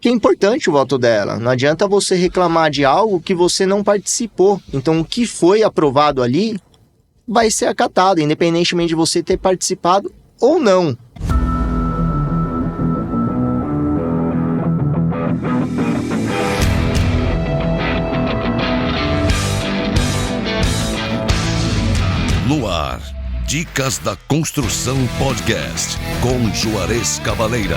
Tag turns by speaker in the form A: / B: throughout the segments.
A: que é importante o voto dela. Não adianta você reclamar de algo que você não participou. Então, o que foi aprovado ali vai ser acatado, independentemente de você ter participado ou não.
B: No ar, Dicas da Construção Podcast, com Juarez Cavaleira.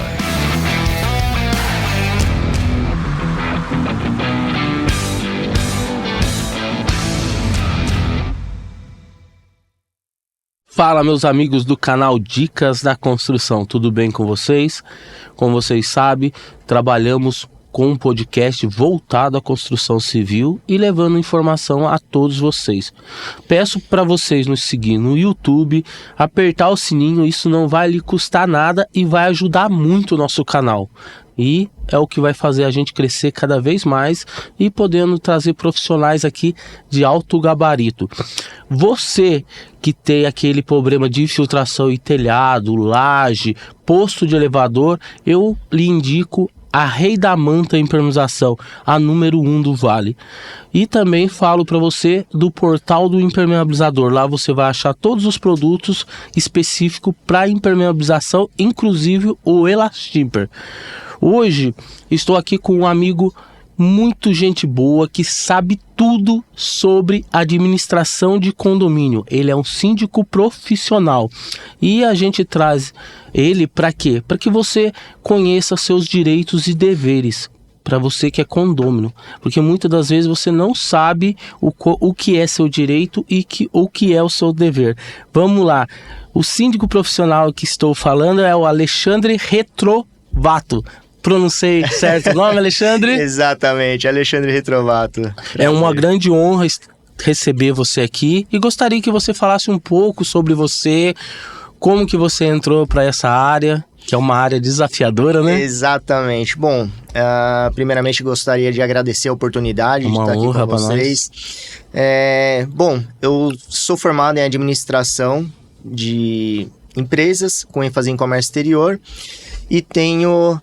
C: Fala, meus amigos do canal Dicas da Construção, tudo bem com vocês? Como vocês sabem, trabalhamos com um podcast voltado à construção civil e levando informação a todos vocês. Peço para vocês nos seguir no YouTube, apertar o sininho, isso não vai lhe custar nada e vai ajudar muito o nosso canal. E é o que vai fazer a gente crescer cada vez mais e podendo trazer profissionais aqui de alto gabarito. Você que tem aquele problema de infiltração em telhado, laje, posto de elevador, eu lhe indico a Rei da Manta Impermeabilização, a número 1 do Vale. E também falo para você do portal do impermeabilizador. Lá você vai achar todos os produtos específicos para impermeabilização, inclusive o Elastimper. Hoje estou aqui com um amigo muito gente boa que sabe tudo sobre administração de condomínio. Ele é um síndico profissional e a gente traz ele para quê? Para que você conheça seus direitos e deveres, para você que é condômino, porque muitas das vezes você não sabe o que é seu direito e o que é o seu dever. Vamos lá, o síndico profissional que estou falando é o Alexandre Retrovato. Pronunciei certo o nome, Alexandre?
A: Exatamente, Alexandre Retrovato.
C: É uma grande honra receber você aqui e gostaria que você falasse um pouco sobre você, como que você entrou para essa área, que é uma área desafiadora, né?
A: Exatamente. Bom, primeiramente gostaria de agradecer a oportunidade de estar aqui com vocês. Bom, eu sou formado em administração de empresas, com ênfase em comércio exterior, e tenho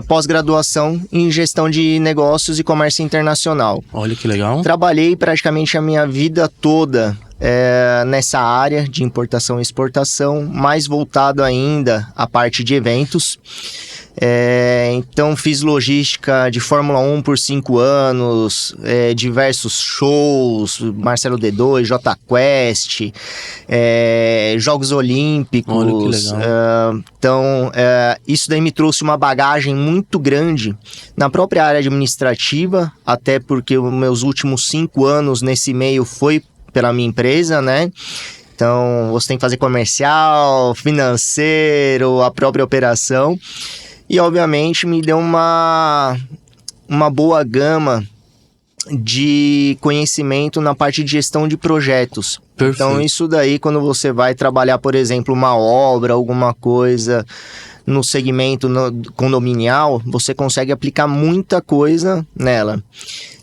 A: pós-graduação em gestão de negócios e comércio internacional.
C: Olha que legal.
A: Trabalhei praticamente a minha vida toda nessa área de importação e exportação, mais voltado ainda à parte de eventos. Então fiz logística de Fórmula 1 por 5 anos, diversos shows, Marcelo D2, J Quest, Jogos Olímpicos.
C: Olha que legal.
A: Então isso daí me trouxe uma bagagem muito grande na própria área administrativa, até porque os meus últimos 5 anos nesse meio foi pela minha empresa, né? Então você tem que fazer comercial, financeiro, a própria operação. E, obviamente, me deu uma boa gama de conhecimento na parte de gestão de projetos.
C: Perfeito.
A: Então, isso daí, quando você vai trabalhar, por exemplo, uma obra, alguma coisa no segmento condominial, você consegue aplicar muita coisa nela.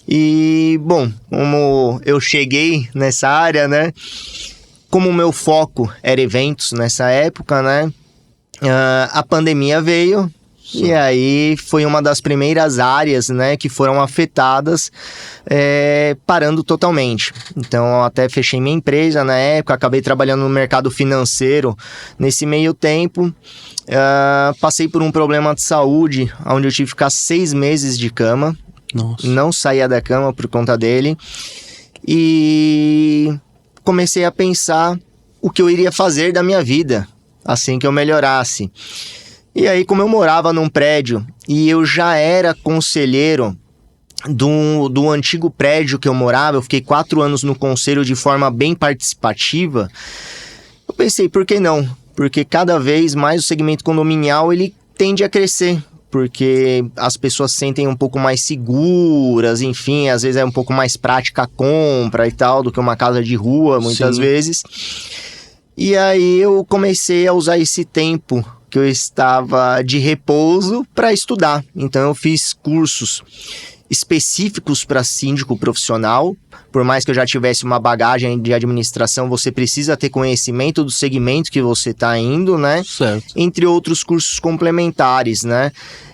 A: E, bom, como eu cheguei nessa área, né? Como o meu foco era eventos nessa época, né? A pandemia veio. Sim. E aí foi uma das primeiras áreas, né, que foram afetadas, parando totalmente. Então eu até fechei minha empresa na época, acabei trabalhando no mercado financeiro nesse meio tempo. Passei por um problema de saúde, onde eu tive que ficar 6 meses de cama.
C: Nossa.
A: Não saía da cama por conta dele. E comecei a pensar o que eu iria fazer da minha vida assim que eu melhorasse. E aí, como eu morava num prédio e eu já era conselheiro do antigo prédio que eu morava, eu fiquei 4 anos no conselho de forma bem participativa, eu pensei, por que não? Porque cada vez mais o segmento condominial ele tende a crescer, porque as pessoas se sentem um pouco mais seguras, enfim, às vezes é um pouco mais prática a compra e tal, do que uma casa de rua, muitas
C: Sim.
A: vezes. E aí eu comecei a usar esse tempo que eu estava de repouso para estudar. Então eu fiz cursos específicos para síndico profissional. Por mais que eu já tivesse uma bagagem de administração, você precisa ter conhecimento do segmento que você está indo, né?
C: Certo.
A: Entre outros cursos complementares, né?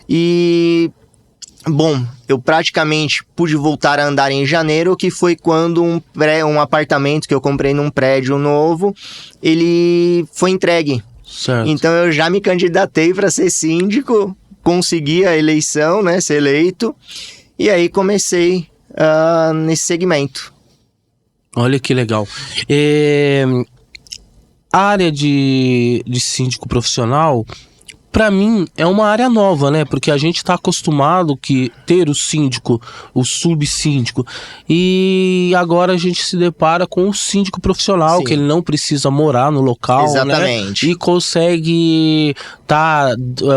A: E, bom, eu praticamente pude voltar a andar em janeiro, que foi quando um apartamento que eu comprei num prédio novo, ele foi entregue.
C: Certo.
A: Então eu já me candidatei para ser síndico, consegui a eleição, né? Ser eleito. E aí comecei nesse segmento.
C: Olha que legal. A área de síndico profissional, para mim, é uma área nova, né? Porque a gente está acostumado que ter o síndico, o subsíndico, e agora a gente se depara com o síndico profissional,
A: Sim.
C: que ele não precisa morar no local,
A: Exatamente.
C: né? E consegue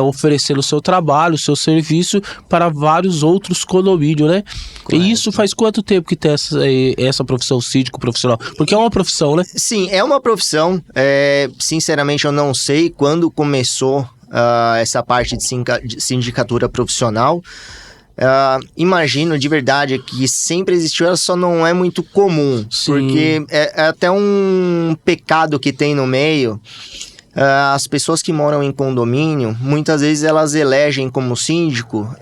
C: oferecendo o seu trabalho, o seu serviço para vários outros condomínios, né?
A: Correto.
C: E isso faz quanto tempo que tem essa profissão, síndico profissional? Porque é uma profissão, né?
A: Sim, é uma profissão. Sinceramente, eu não sei quando começou essa parte de sindicatura profissional. Imagino de verdade que sempre existiu, ela só não é muito comum.
C: Sim.
A: Porque é até um pecado que tem no meio. As pessoas que moram em condomínio, muitas vezes elas elegem como síndico,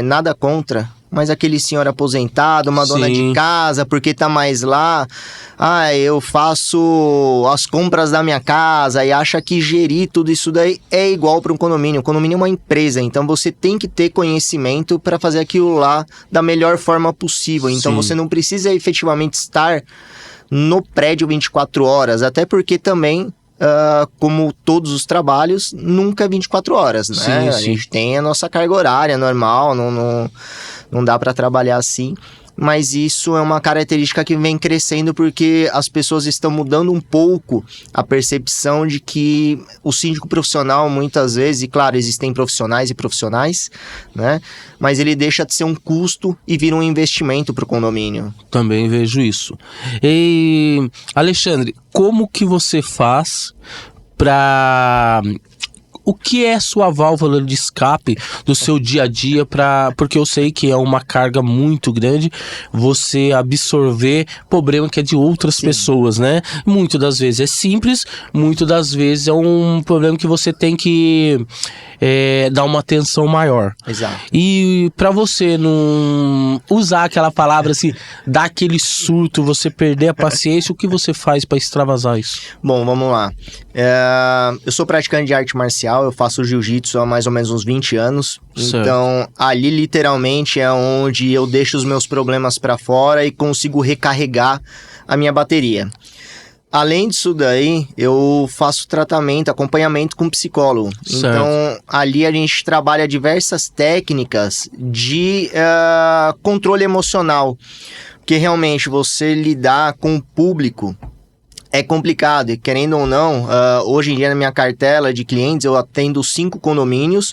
A: nada contra, mas aquele senhor aposentado, uma dona de casa, porque tá mais lá, eu faço as compras da minha casa e acha que gerir tudo isso daí é igual para um condomínio. O condomínio é uma empresa, então você tem que ter conhecimento para fazer aquilo lá da melhor forma possível. Então você não precisa efetivamente estar no prédio 24 horas, até porque também... como todos os trabalhos, nunca 24 horas, né?
C: Sim,
A: A
C: sim.
A: gente tem a nossa carga horária normal, não dá para trabalhar assim. Mas isso é uma característica que vem crescendo porque as pessoas estão mudando um pouco a percepção de que o síndico profissional, muitas vezes, e claro, existem profissionais e profissionais, né? Mas ele deixa de ser um custo e vira um investimento para o condomínio.
C: Também vejo isso. E, Alexandre, como que você faz para... O que é sua válvula de escape do seu dia a dia porque eu sei que é uma carga muito grande você absorver problema que é de outras pessoas, né? Muitas das vezes é simples, muitas das vezes é um problema que você tem que dar uma atenção maior.
A: Exato.
C: E para você não usar aquela palavra assim, dar aquele surto, você perder a paciência, o que você faz para extravasar isso?
A: Bom, vamos lá. Eu sou praticante de arte marcial, eu faço jiu-jitsu há mais ou menos uns 20 anos.
C: Certo.
A: Então, ali literalmente é onde eu deixo os meus problemas para fora e consigo recarregar a minha bateria. Além disso daí, eu faço tratamento, acompanhamento com psicólogo.
C: Certo.
A: Então, ali a gente trabalha diversas técnicas de controle emocional. Porque realmente você lidar com o público é complicado, e querendo ou não, hoje em dia na minha cartela de clientes eu atendo 5 condomínios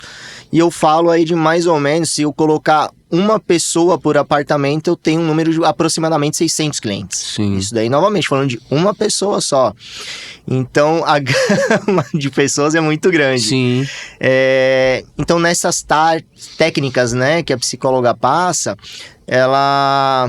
A: e eu falo aí de mais ou menos, se eu colocar uma pessoa por apartamento, eu tenho um número de aproximadamente 600 clientes.
C: Sim.
A: Isso daí, novamente, falando de uma pessoa só. Então, a gama de pessoas é muito grande.
C: Sim.
A: Então, nessas técnicas, né, que a psicóloga passa, ela...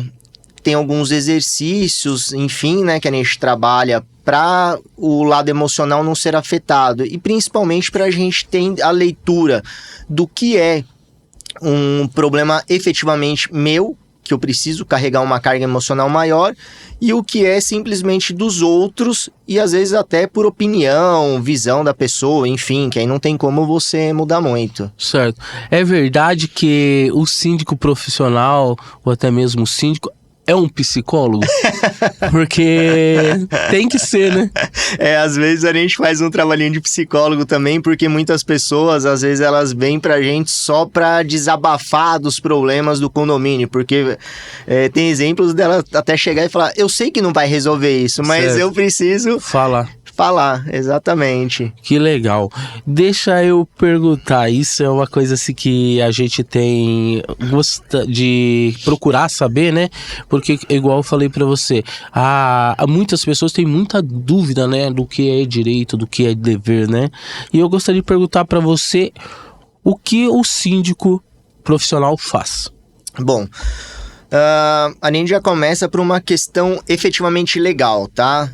A: tem alguns exercícios, enfim, né, que a gente trabalha para o lado emocional não ser afetado e principalmente para a gente ter a leitura do que é um problema efetivamente meu, que eu preciso carregar uma carga emocional maior, e o que é simplesmente dos outros e às vezes até por opinião, visão da pessoa, enfim, que aí não tem como você mudar muito.
C: Certo. É verdade que o síndico profissional, ou até mesmo o síndico, é um psicólogo? Porque tem que ser, né?
A: Às vezes a gente faz um trabalhinho de psicólogo também, porque muitas pessoas, às vezes, elas vêm pra gente só pra desabafar dos problemas do condomínio, porque tem exemplos dela até chegar e falar, eu sei que não vai resolver isso, mas
C: certo.
A: Eu preciso... Falar, exatamente.
C: Que legal. Deixa eu perguntar, isso é uma coisa assim que a gente gosta de procurar saber, né? Porque, igual eu falei pra você, muitas pessoas têm muita dúvida, né? Do que é direito, do que é dever, né? E eu gostaria de perguntar pra você, o que o síndico profissional faz?
A: Bom, a gente já começa por uma questão efetivamente legal, tá?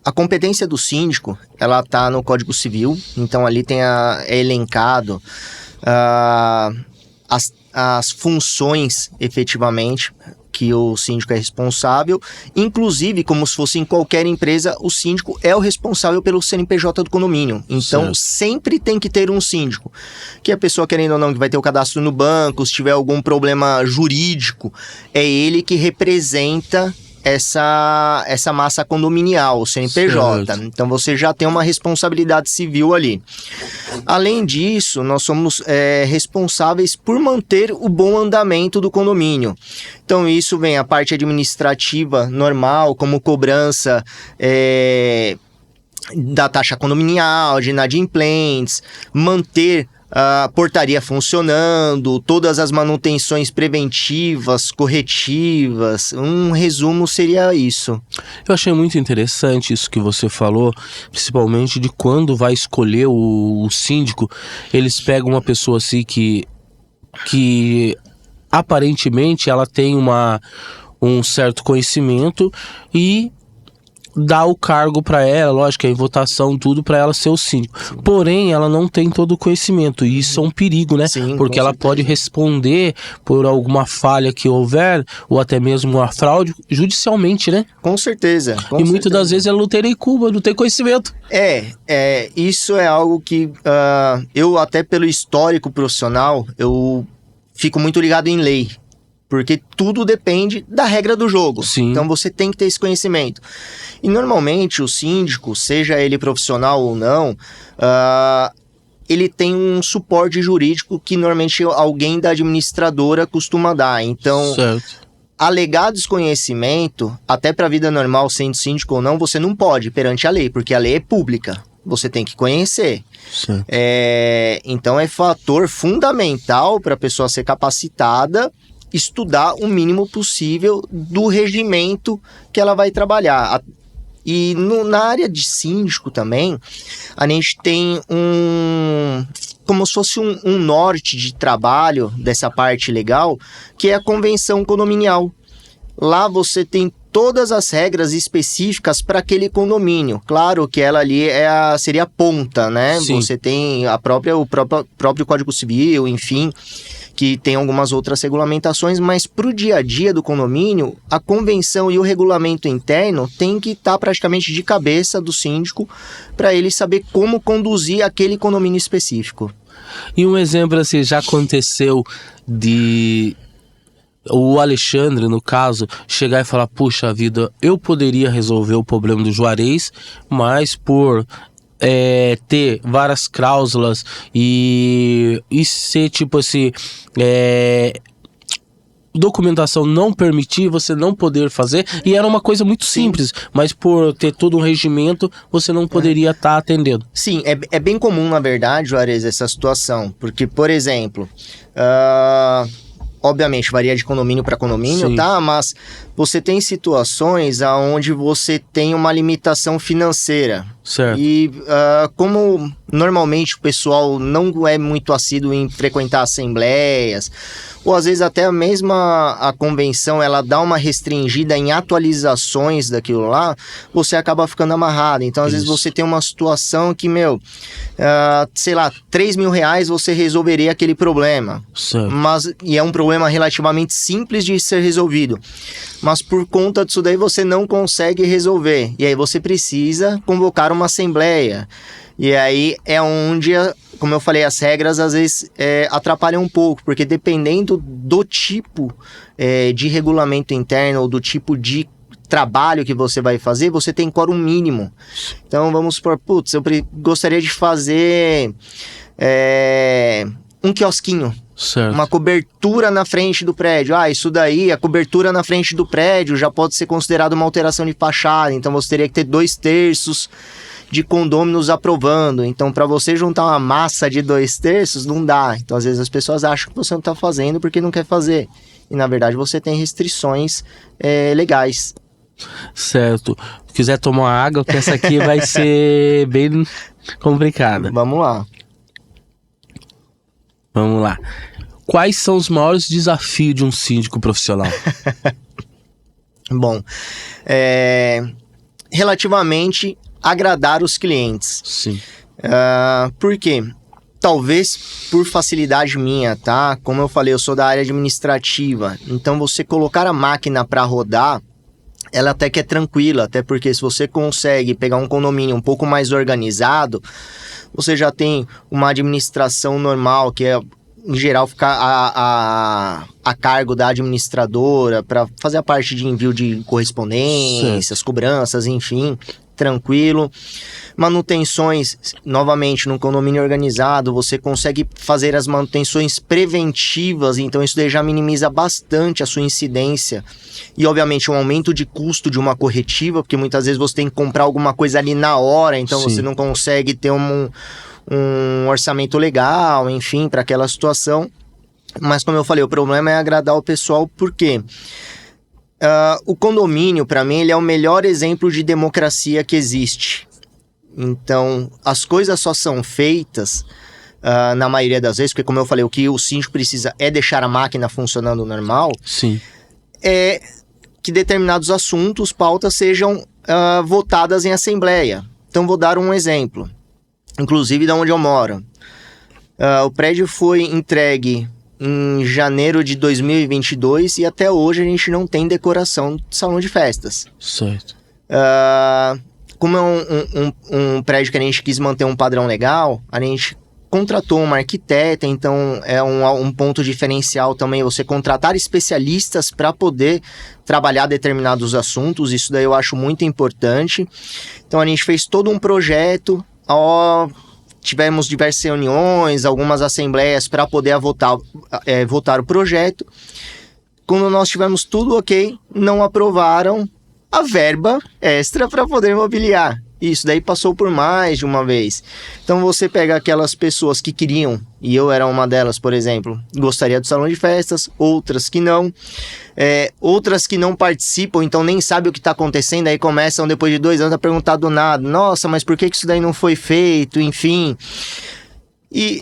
A: A competência do síndico, ela tá no Código Civil, então ali é elencado as funções efetivamente que o síndico é responsável, inclusive, como se fosse em qualquer empresa, o síndico é o responsável pelo CNPJ do condomínio. Então, sempre tem que ter um síndico, que a pessoa, querendo ou não, que vai ter o cadastro no banco, se tiver algum problema jurídico, é ele que representa essa massa condominial, o CNPJ. Certo. Então você já tem uma responsabilidade civil ali. Além disso, nós somos responsáveis por manter o bom andamento do condomínio. Então isso vem a parte administrativa normal, como cobrança da taxa condominial, de inadimplentes, manter a portaria funcionando, todas as manutenções preventivas, corretivas. Um resumo seria isso.
C: Eu achei muito interessante isso que você falou, principalmente de quando vai escolher o síndico. Eles pegam uma pessoa assim que aparentemente ela tem um certo conhecimento e dá o cargo para ela, lógico, em votação, tudo para ela ser o síndico. Sim. Porém, ela não tem todo o conhecimento e isso é um perigo, né? Sim, porque ela pode responder por alguma falha que houver ou até mesmo uma fraude judicialmente, né?
A: Com certeza.
C: E muitas das vezes ela não tem nem culpa, não tem conhecimento.
A: Isso é algo que eu até pelo histórico profissional, eu fico muito ligado em lei. Porque tudo depende da regra do jogo.
C: Sim.
A: Então você tem que ter esse conhecimento. E normalmente o síndico, seja ele profissional ou não, ele tem um suporte jurídico que normalmente alguém da administradora costuma dar. Então, alegar desconhecimento, até para a vida normal, sendo síndico ou não, você não pode perante a lei, porque a lei é pública. Você tem que conhecer. Então é fator fundamental para a pessoa ser capacitada estudar o mínimo possível do regimento que ela vai trabalhar. E na área de síndico também, a gente tem como se fosse um norte de trabalho dessa parte legal, que é a convenção condominial. Lá você tem todas as regras específicas para aquele condomínio. Claro que ela ali seria a ponta, né? Sim. Você tem o próprio Código Civil, enfim, que tem algumas outras regulamentações, mas para o dia a dia do condomínio, a convenção e o regulamento interno tem que estar praticamente de cabeça do síndico para ele saber como conduzir aquele condomínio específico.
C: E um exemplo assim, já aconteceu de o Alexandre, no caso, chegar e falar, puxa vida, eu poderia resolver o problema do Juarez, mas por ter várias cláusulas e ser tipo assim, documentação não permitir, você não poder fazer, e era uma coisa muito simples, mas por ter todo um regimento, você não poderia estar atendendo.
A: Sim, é bem comum, na verdade, Juarez, essa situação, porque, por exemplo, obviamente varia de condomínio para condomínio, sim, tá? Mas você tem situações onde você tem uma limitação financeira.
C: Certo.
A: E como normalmente o pessoal não é muito assíduo em frequentar assembleias, ou às vezes até mesmo a convenção ela dá uma restringida em atualizações daquilo lá, você acaba ficando amarrado. Então às vezes você tem uma situação que, sei lá, R$3.000 você resolveria aquele problema.
C: Certo.
A: E é um problema relativamente simples de ser resolvido. Mas por conta disso daí você não consegue resolver. E aí você precisa convocar uma assembleia. E aí é onde, como eu falei, as regras às vezes atrapalham um pouco, porque dependendo do tipo de regulamento interno ou do tipo de trabalho que você vai fazer, você tem quórum mínimo. Então vamos supor, eu gostaria de fazer um quiosquinho.
C: Certo.
A: Uma cobertura na frente do prédio. Isso daí, a cobertura na frente do prédio já pode ser considerada uma alteração de fachada. Então você teria que ter 2/3 de condôminos aprovando. Então, para você juntar uma massa de 2/3, não dá. Então, às vezes as pessoas acham que você não está fazendo porque não quer fazer. E, na verdade, você tem restrições legais.
C: Certo. Se quiser tomar uma água, porque essa aqui vai ser bem complicada.
A: Vamos lá.
C: Vamos lá. quais são os maiores desafios de um síndico profissional?
A: Bom, relativamente agradar os clientes.
C: Sim.
A: Por quê? Talvez por facilidade minha, tá? Como eu falei, eu sou da área administrativa. Então, você colocar a máquina para rodar, ela até que é tranquila. Até porque se você consegue pegar um condomínio um pouco mais organizado, você já tem uma administração normal, que é, em geral, ficar a cargo da administradora para fazer a parte de envio de correspondências, cobranças, enfim, tranquilo. Manutenções, novamente, num condomínio organizado, você consegue fazer as manutenções preventivas, então isso daí já minimiza bastante a sua incidência. E, obviamente, um aumento de custo de uma corretiva, porque muitas vezes você tem que comprar alguma coisa ali na hora, então você não consegue ter um orçamento legal, enfim, para aquela situação. Mas, como eu falei, o problema é agradar o pessoal, porque o condomínio, para mim, ele é o melhor exemplo de democracia que existe. Então, as coisas só são feitas, na maioria das vezes, porque, como eu falei, o que o síndico precisa é deixar a máquina funcionando normal.
C: Sim.
A: É que determinados assuntos, pautas, sejam votadas em assembleia. Então, vou dar um exemplo. Inclusive de onde eu moro. O prédio foi entregue em janeiro de 2022 e até hoje a gente não tem decoração de salão de festas.
C: Certo.
A: Como é um prédio que a gente quis manter um padrão legal, a gente contratou uma arquiteta, então é um ponto diferencial também você contratar especialistas para poder trabalhar determinados assuntos. Isso daí eu acho muito importante. Então a gente fez todo um projeto. Tivemos diversas reuniões, algumas assembleias para poder votar o projeto. Quando nós tivemos tudo ok, não aprovaram a verba extra para poder mobiliar. Isso daí passou por mais de uma vez. Então você pega aquelas pessoas que queriam, e eu era uma delas, por exemplo, gostaria do salão de festas, outras que não. Outras que não participam, então nem sabem o que está acontecendo, aí começam depois de 2 anos a perguntar do nada, nossa, mas por que isso daí não foi feito, enfim. E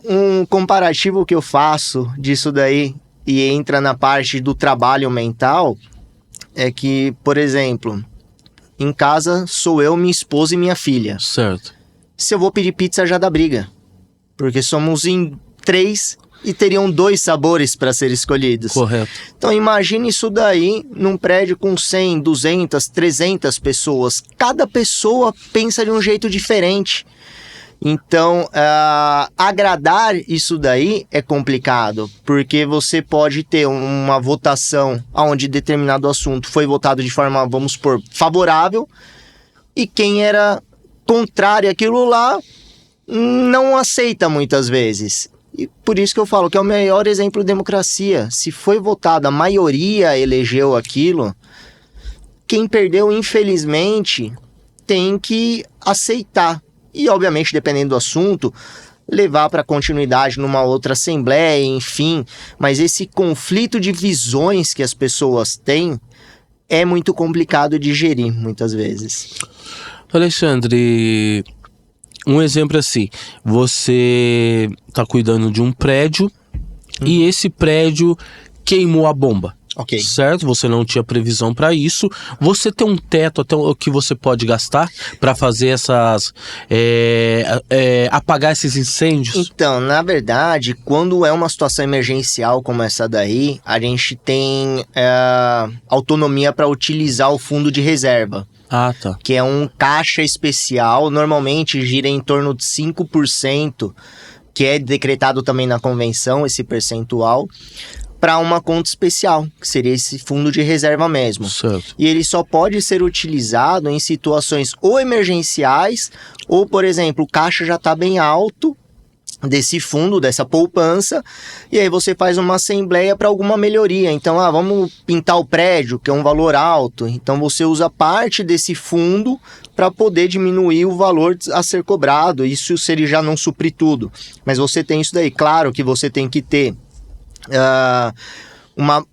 A: um comparativo que eu faço disso daí, e entra na parte do trabalho mental, é que, por exemplo, em casa sou eu, minha esposa e minha filha.
C: Certo.
A: Se eu vou pedir pizza já dá briga, porque somos em 3 e teriam 2 sabores para ser escolhidos.
C: Correto.
A: Então imagine isso daí num prédio com 100, 200, 300 pessoas. Cada pessoa pensa de um jeito diferente. Então, agradar isso daí é complicado, porque você pode ter uma votação onde determinado assunto foi votado de forma, vamos supor, favorável, e quem era contrário àquilo lá não aceita muitas vezes. E por isso que eu falo que é o melhor exemplo de democracia. Se foi votado, a maioria elegeu aquilo, quem perdeu, infelizmente, tem que aceitar. E, obviamente, dependendo do assunto, levar para continuidade numa outra assembleia, enfim. Mas esse conflito de visões que as pessoas têm é muito complicado de gerir, muitas vezes.
C: Alexandre, um exemplo assim, você está cuidando de um prédio e esse prédio queimou a bomba.
A: Ok.
C: Certo? Você não tinha previsão para isso. Você tem um teto até o que você pode gastar para fazer essas... apagar esses incêndios?
A: Então, na verdade, quando é uma situação emergencial como essa daí, a gente tem autonomia para utilizar o fundo de reserva.
C: Ah, tá.
A: Que é um caixa especial, normalmente gira em torno de 5%, que é decretado também na convenção, esse percentual, para uma conta especial, que seria esse fundo de reserva mesmo.
C: Certo.
A: E ele só pode ser utilizado em situações ou emergenciais, ou, por exemplo, o caixa já está bem alto desse fundo, dessa poupança, e aí você faz uma assembleia para alguma melhoria. Então, vamos pintar o prédio, que é um valor alto. Então, você usa parte desse fundo para poder diminuir o valor a ser cobrado. Isso se ele já não suprir tudo. Mas você tem isso daí. Claro que você tem que ter uma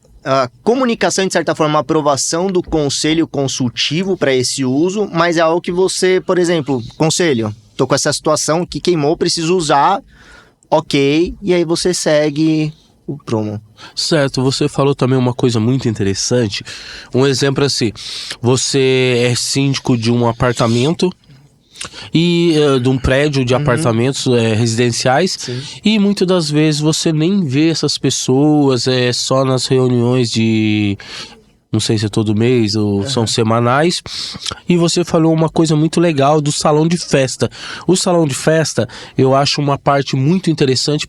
A: comunicação, de certa forma, uma aprovação do conselho consultivo para esse uso, mas é algo que você, por exemplo, conselho, tô com essa situação que queimou, preciso usar ok, e aí você segue o prumo.
C: Certo, você falou também uma coisa muito interessante. Um exemplo assim, você é síndico de um apartamento e de um prédio de apartamentos residenciais.
A: Sim.
C: E muitas das vezes você nem vê essas pessoas, é só nas reuniões de... não sei se é todo mês ou são semanais. E você falou uma coisa muito legal do salão de festa. O salão de festa, eu acho uma parte muito interessante.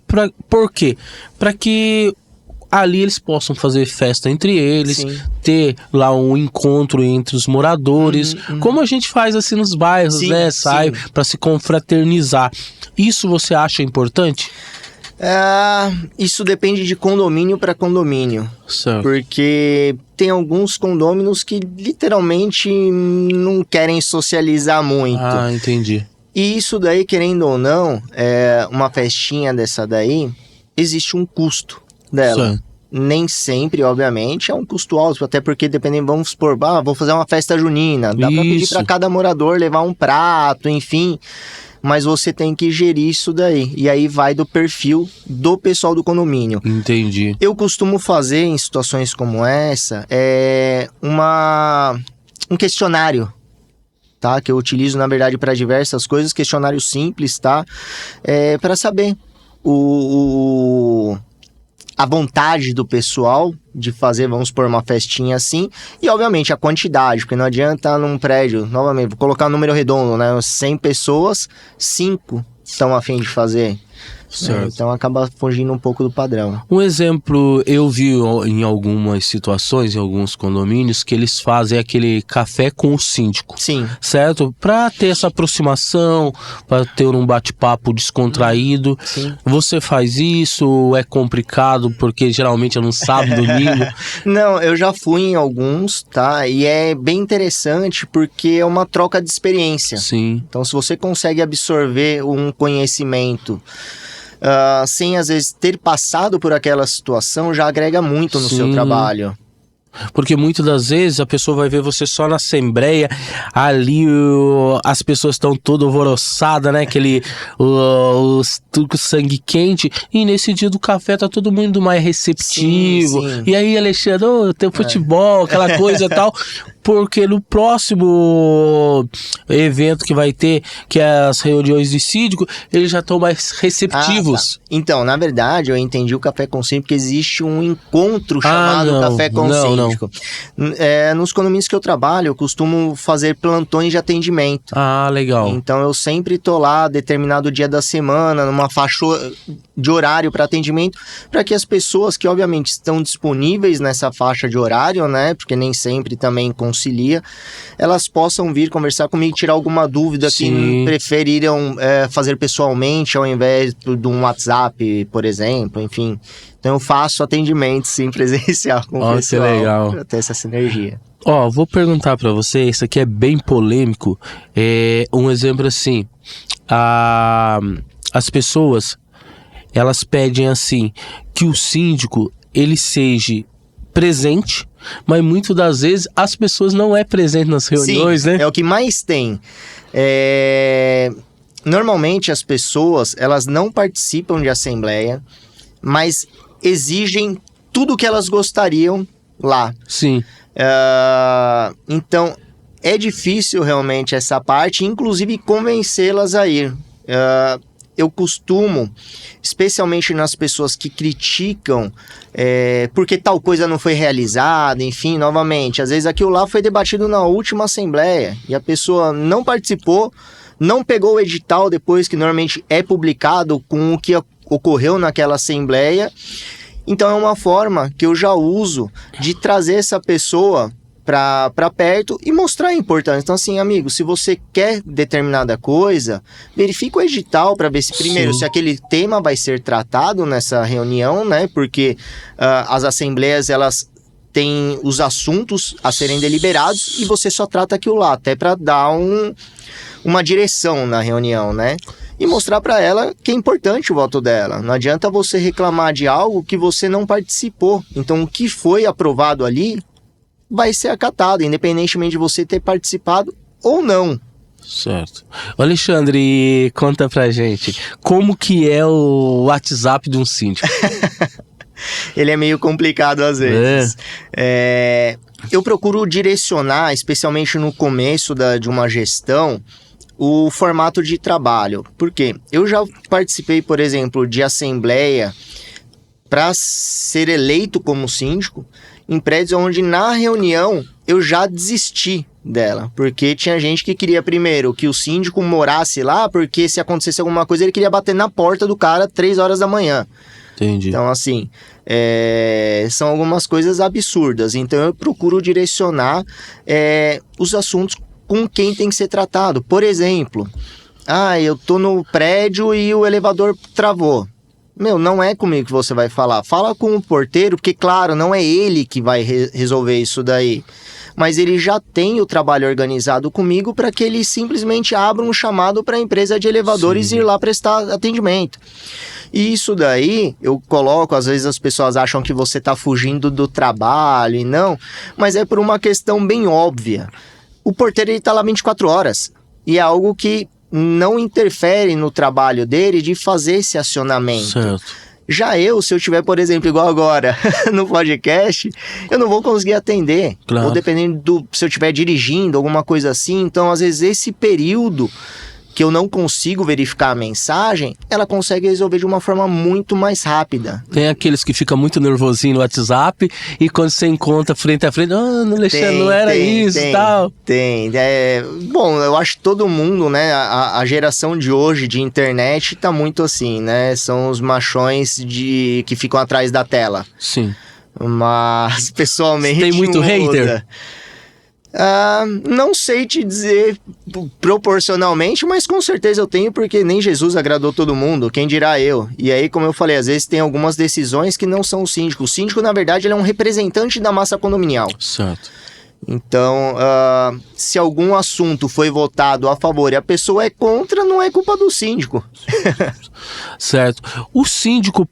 C: Por quê? Para que ali eles possam fazer festa entre eles,
A: Sim.
C: ter lá um encontro entre os moradores, como a gente faz assim nos bairros,
A: Sim,
C: né? Sai
A: sim.
C: para se confraternizar. Isso você acha importante?
A: Isso depende de condomínio para condomínio.
C: Certo.
A: Porque tem alguns condôminos que literalmente não querem socializar muito.
C: Ah, entendi.
A: E isso daí, querendo ou não, uma festinha dessa daí, existe um custo dela.
C: Certo.
A: Nem sempre, obviamente, é um custo alto, até porque dependendo, vamos supor, vou fazer uma festa junina, dá pra pedir
C: Isso.
A: pra cada morador levar um prato, enfim, mas você tem que gerir isso daí, e aí vai do perfil do pessoal do condomínio.
C: Entendi.
A: Eu costumo fazer em situações como essa, um questionário, tá? Que eu utilizo, na verdade, para diversas coisas, questionário simples, tá? Para saber a vontade do pessoal de fazer, vamos supor, uma festinha assim, e obviamente a quantidade, porque não adianta num prédio, novamente, vou colocar um número redondo, né, 100 pessoas, 5 estão a fim de fazer.
C: Certo.
A: Então acaba fugindo um pouco do padrão.
C: Um exemplo, eu vi em algumas situações, em alguns condomínios, que eles fazem aquele café com o síndico.
A: Sim.
C: Certo? Para ter essa aproximação, para ter um bate-papo descontraído.
A: Sim.
C: Você faz isso? É complicado porque geralmente é no sábado, domingo?
A: Não, eu já fui em alguns, tá? E é bem interessante porque é uma troca de experiência.
C: Sim.
A: Então, se você consegue absorver um conhecimento sem, às vezes, ter passado por aquela situação, já agrega muito no seu
C: Sim.
A: trabalho.
C: Porque muitas das vezes a pessoa vai ver você só na assembleia, ali as pessoas estão todas alvoroçadas, né? Os turcos sangue quente, e nesse dia do café tá todo mundo mais receptivo.
A: Sim, sim.
C: E aí, Alexandre, tem futebol, aquela coisa e tal. Porque no próximo evento que vai ter, que é as reuniões de síndico, eles já estão mais receptivos.
A: Tá. Então, na verdade, eu entendi o Café com Síndico, porque existe um encontro chamado
C: não.
A: Café com Síndico. Nos condomínios que eu trabalho, eu costumo fazer plantões de atendimento.
C: Ah, legal.
A: Então, eu sempre tô lá, determinado dia da semana, numa faixa de horário para atendimento, para que as pessoas que, obviamente, estão disponíveis nessa faixa de horário, né, porque nem sempre também concilia, elas possam vir conversar comigo, tirar alguma dúvida
C: Sim.
A: que preferiram fazer pessoalmente ao invés de um WhatsApp, por exemplo, enfim. Então eu faço atendimento sim presencial com o pessoal.
C: Que legal.
A: Pra ter essa sinergia.
C: Vou perguntar pra você, isso aqui é bem polêmico, um exemplo assim, as pessoas, elas pedem assim, que o síndico, ele seja presente, mas muitas das vezes as pessoas não é presente nas reuniões,
A: sim,
C: né?
A: É o que mais tem. Normalmente as pessoas, elas não participam de assembleia, mas exigem tudo o que elas gostariam lá.
C: Sim.
A: Então, é difícil realmente essa parte, inclusive convencê-las a ir. Eu costumo, especialmente nas pessoas que criticam porque tal coisa não foi realizada, enfim, novamente, às vezes aquilo lá foi debatido na última assembleia e a pessoa não participou, não pegou o edital depois que normalmente é publicado com o que ocorreu naquela assembleia. Então é uma forma que eu já uso de trazer essa pessoa para perto e mostrar a importância. Então assim, amigo, se você quer determinada coisa, verifica o edital para ver se primeiro,
C: Sim.
A: se aquele tema vai ser tratado nessa reunião, né? Porque as assembleias, elas têm os assuntos a serem deliberados e você só trata aquilo lá, até para dar uma direção na reunião, né? E mostrar para ela que é importante o voto dela. Não adianta você reclamar de algo que você não participou. Então, o que foi aprovado ali vai ser acatado, independentemente de você ter participado ou não.
C: Certo. Alexandre, conta pra gente, como que é o WhatsApp de um síndico?
A: Ele é meio complicado às vezes. Eu procuro direcionar, especialmente no começo de uma gestão, o formato de trabalho. Por quê? Eu já participei, por exemplo, de assembleia para ser eleito como síndico em prédios onde na reunião eu já desisti dela, porque tinha gente que queria primeiro que o síndico morasse lá, porque se acontecesse alguma coisa ele queria bater na porta do cara 3 horas da manhã.
C: Entendi.
A: Então, assim, são algumas coisas absurdas. Então, eu procuro direcionar os assuntos com quem tem que ser tratado. Por exemplo, eu tô no prédio e o elevador travou. Não é comigo que você vai falar. Fala com o porteiro, porque, claro, não é ele que vai resolver isso daí. Mas ele já tem o trabalho organizado comigo para que ele simplesmente abra um chamado para a empresa de elevadores ir lá prestar atendimento. E isso daí, eu coloco, às vezes as pessoas acham que você está fugindo do trabalho e não, mas é por uma questão bem óbvia. O porteiro está lá 24 horas e é algo que não interfere no trabalho dele de fazer esse acionamento.
C: Certo.
A: Já se eu tiver, por exemplo, igual agora, no podcast, eu não vou conseguir atender.
C: Claro.
A: Ou dependendo se eu estiver dirigindo, alguma coisa assim. Então, às vezes, esse período que eu não consigo verificar a mensagem, ela consegue resolver de uma forma muito mais rápida.
C: Tem aqueles que ficam muito nervosinho no WhatsApp e quando você encontra frente a frente, Alexandre, não era isso e tal.
A: Tem. Bom, eu acho que todo mundo, né, a geração de hoje de internet tá muito assim, né? São os machões que ficam atrás da tela.
C: Sim.
A: Mas, pessoalmente,
C: tem muito hater?
A: Não sei te dizer proporcionalmente, mas com certeza eu tenho, porque nem Jesus agradou todo mundo, quem dirá eu. E aí, como eu falei, às vezes tem algumas decisões que não são o síndico. O síndico, na verdade, ele é um representante da massa condominial.
C: Certo.
A: Então, se algum assunto foi votado a favor e a pessoa é contra, não é culpa do síndico.
C: Certo. O síndico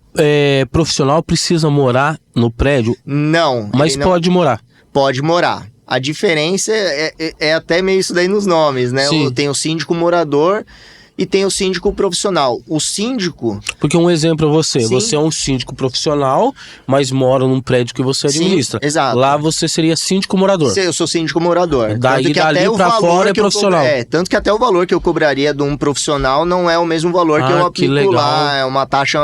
C: profissional precisa morar no prédio?
A: Não.
C: Mas pode morar?
A: Pode morar. A diferença é até meio isso daí nos nomes, né? Tem o síndico morador e tem o síndico profissional. O síndico...
C: Porque um exemplo é você.
A: Sim.
C: Você é um síndico profissional, mas mora num prédio que você administra.
A: Sim, exato.
C: Lá você seria síndico morador.
A: Eu sou síndico morador.
C: Dali pra fora é profissional.
A: Tanto que até o valor que eu cobraria de um profissional não é o mesmo valor que eu aplico lá. É uma taxa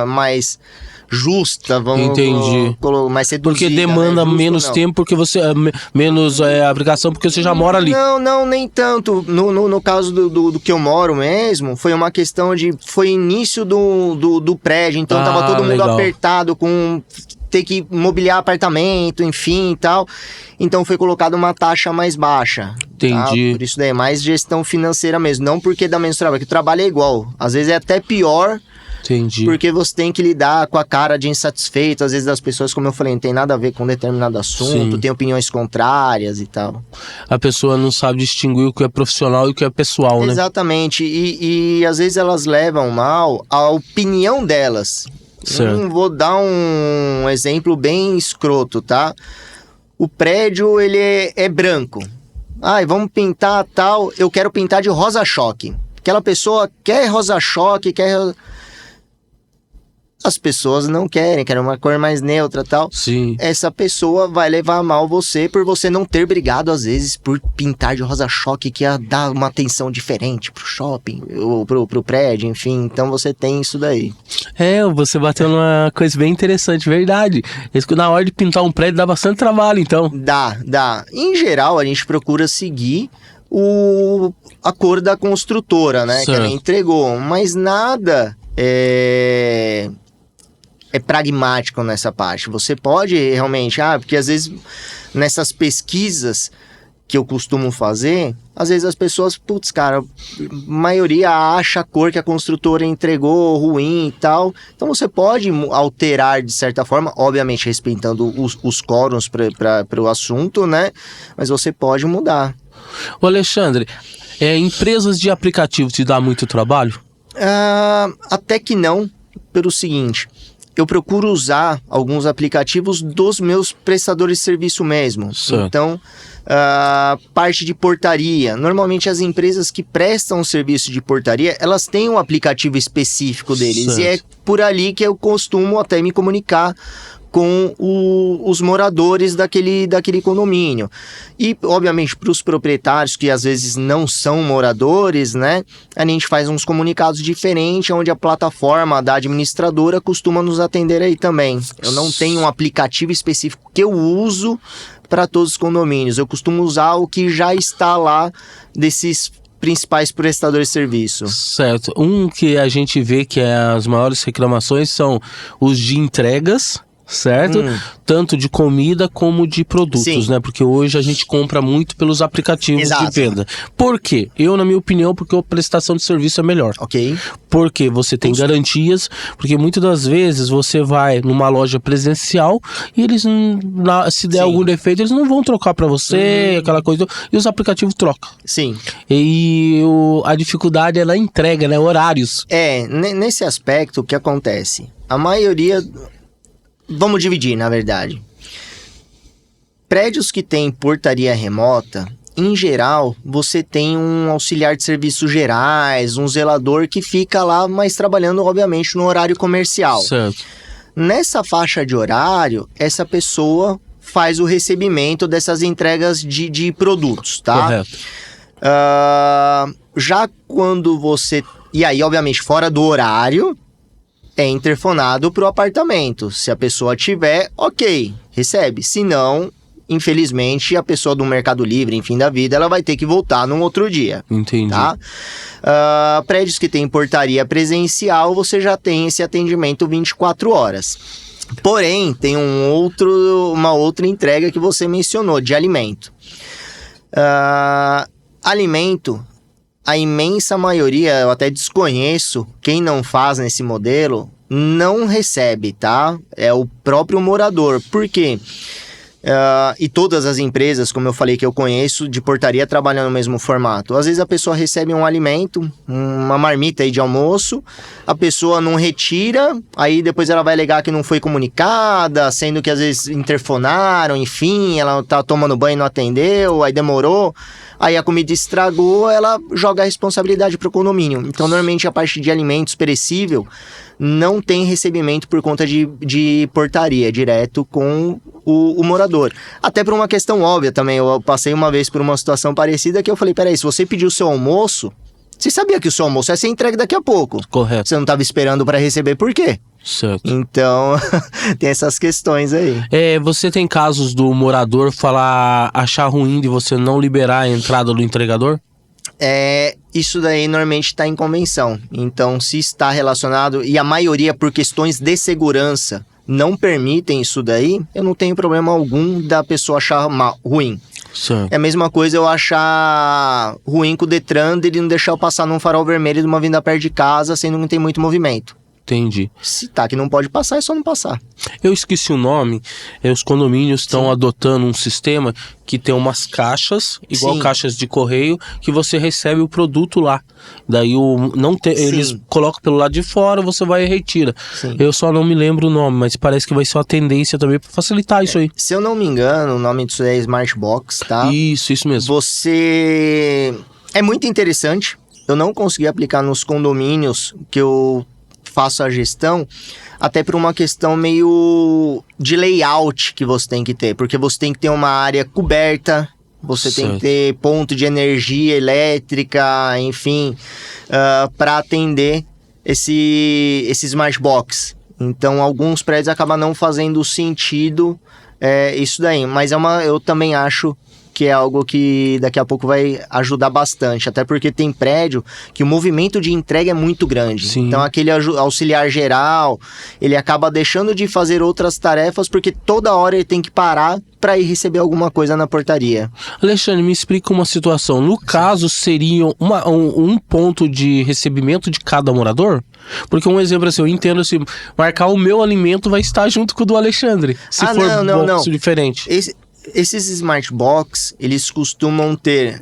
A: mais... justa, vamos...
C: Entendi.
A: Mais seduzida,
C: porque demanda menos tempo, porque você... menos aplicação, porque você já mora ali.
A: Não, nem tanto. No caso do que eu moro mesmo, foi uma questão de... Foi início do prédio, então tava todo mundo apertado com... ter que mobiliar apartamento, enfim e tal. Então foi colocada uma taxa mais baixa.
C: Entendi.
A: Tá? Por isso daí é mais gestão financeira mesmo. Não porque dá menos trabalho, que o trabalho é igual. Às vezes é até pior...
C: Entendi.
A: Porque você tem que lidar com a cara de insatisfeito, às vezes das pessoas, como eu falei, não tem nada a ver com determinado assunto, tem opiniões contrárias e tal.
C: A pessoa não sabe distinguir o que é profissional e o que é pessoal, né?
A: Exatamente, e às vezes elas levam mal a opinião delas.
C: Certo.
A: Vou dar um exemplo bem escroto, tá? O prédio, ele é branco. Vamos pintar tal, eu quero pintar de rosa-choque. Aquela pessoa quer rosa-choque, quer... As pessoas não querem uma cor mais neutra e tal.
C: Sim.
A: Essa pessoa vai levar mal você por você não ter brigado, às vezes, por pintar de rosa-choque, que ia dar uma atenção diferente pro shopping, ou pro prédio, enfim. Então você tem isso daí.
C: Você bateu numa coisa bem interessante, verdade. Na hora de pintar um prédio dá bastante trabalho, então.
A: Dá. Em geral, a gente procura seguir a cor da construtora, né? Certo. Que ela entregou. Mas nada é pragmático nessa parte. Você pode realmente... porque às vezes nessas pesquisas que eu costumo fazer, às vezes as pessoas, a maioria acha a cor que a construtora entregou ruim e tal. Então você pode alterar de certa forma, obviamente respeitando os quórums para o assunto, né? Mas você pode mudar.
C: Ô Alexandre, empresas de aplicativo te dá muito trabalho?
A: Até que não, pelo seguinte... eu procuro usar alguns aplicativos dos meus prestadores de serviço mesmo.
C: Certo.
A: Então, parte de portaria. Normalmente as empresas que prestam serviço de portaria, elas têm um aplicativo específico deles.
C: Certo.
A: E é por ali que eu costumo até me comunicar com os moradores daquele condomínio. E, obviamente, para os proprietários que às vezes não são moradores, né? A gente faz uns comunicados diferentes, onde a plataforma da administradora costuma nos atender aí também. Eu não tenho um aplicativo específico que eu uso para todos os condomínios. Eu costumo usar o que já está lá desses principais prestadores de serviço.
C: Certo. Um que a gente vê que as maiores reclamações são os de entregas, certo? Tanto de comida como de produtos,
A: Sim.
C: né? Porque hoje a gente compra muito pelos aplicativos
A: Exato.
C: de venda. Por quê? Eu, na minha opinião, porque a prestação de serviço é melhor.
A: Ok?
C: Porque você tem garantias, porque muitas das vezes você vai numa loja presencial e eles, se der
A: Sim.
C: algum defeito, eles não vão trocar pra você, aquela coisa, e os aplicativos trocam.
A: Sim.
C: E a dificuldade é na entrega, né? Horários.
A: Nesse aspecto, o que acontece? A maioria... Vamos dividir, na verdade. Prédios que têm portaria remota, em geral, você tem um auxiliar de serviços gerais, um zelador que fica lá, mas trabalhando, obviamente, no horário comercial.
C: Certo.
A: Nessa faixa de horário, essa pessoa faz o recebimento dessas entregas de produtos, tá?
C: Correto.
A: Já quando você... E aí, obviamente, fora do horário, é interfonado pro apartamento. Se a pessoa tiver, ok, recebe. Se não, infelizmente, a pessoa do Mercado Livre, enfim, da vida, ela vai ter que voltar num outro dia.
C: Entendi.
A: Tá? Prédios que têm portaria presencial, você já tem esse atendimento 24 horas. Porém, tem uma outra entrega que você mencionou, de alimento. Alimento, a imensa maioria, eu até desconheço, quem não faz nesse modelo, não recebe, tá? É o próprio morador. Por quê? E todas as empresas, como eu falei, que eu conheço, de portaria trabalham no mesmo formato. Às vezes a pessoa recebe um alimento, uma marmita aí de almoço, a pessoa não retira, aí depois ela vai alegar que não foi comunicada, sendo que às vezes interfonaram, enfim, ela tá tomando banho e não atendeu, aí demorou, aí a comida estragou, ela joga a responsabilidade pro condomínio. Então, normalmente a parte de alimentos perecível não tem recebimento por conta de portaria, direto com o morador. Até por uma questão óbvia também, eu passei uma vez por uma situação parecida que eu falei, peraí, se você pediu o seu almoço, você sabia que o seu almoço ia ser entregue daqui a pouco.
C: Correto.
A: Você não estava esperando para receber por quê?
C: Certo.
A: Então, tem essas questões aí.
C: Você tem casos do morador achar ruim de você não liberar a entrada do entregador?
A: Isso daí normalmente está em convenção. Então, se está relacionado, e a maioria por questões de segurança não permitem isso daí, eu não tenho problema algum da pessoa achar ruim.
C: Certo.
A: É a mesma coisa eu achar ruim com o Detran de ele não deixar eu passar num farol vermelho de uma vinda perto de casa, sendo que não tem muito movimento.
C: Entendi.
A: Se tá que não pode passar, é só não passar.
C: Eu esqueci o nome. Os condomínios estão adotando um sistema que tem umas caixas, igual
A: Sim.
C: caixas de correio, que você recebe o produto lá. Daí eles colocam pelo lado de fora, você vai e retira.
A: Sim.
C: Eu só não me lembro o nome, mas parece que vai ser uma tendência também para facilitar isso aí.
A: Se eu não me engano, o nome disso é Smart Box, tá?
C: Isso mesmo.
A: É muito interessante. Eu não consegui aplicar nos condomínios que eu faço a gestão, até por uma questão meio de layout que você tem que ter, porque você tem que ter uma área coberta, você tem que ter ponto de energia elétrica, enfim, para atender esse Smart Box. Então, alguns prédios acabam não fazendo sentido isso daí, mas eu também acho que é algo que daqui a pouco vai ajudar bastante, até porque tem prédio que o movimento de entrega é muito grande.
C: Sim.
A: Então aquele auxiliar geral, ele acaba deixando de fazer outras tarefas porque toda hora ele tem que parar para ir receber alguma coisa na portaria.
C: Alexandre, me explica uma situação. No caso, seria um ponto de recebimento de cada morador? Porque um exemplo assim, eu entendo assim, marcar o meu alimento vai estar junto com o do Alexandre, se for
A: não.
C: diferente.
A: Esses Smart Box, eles costumam ter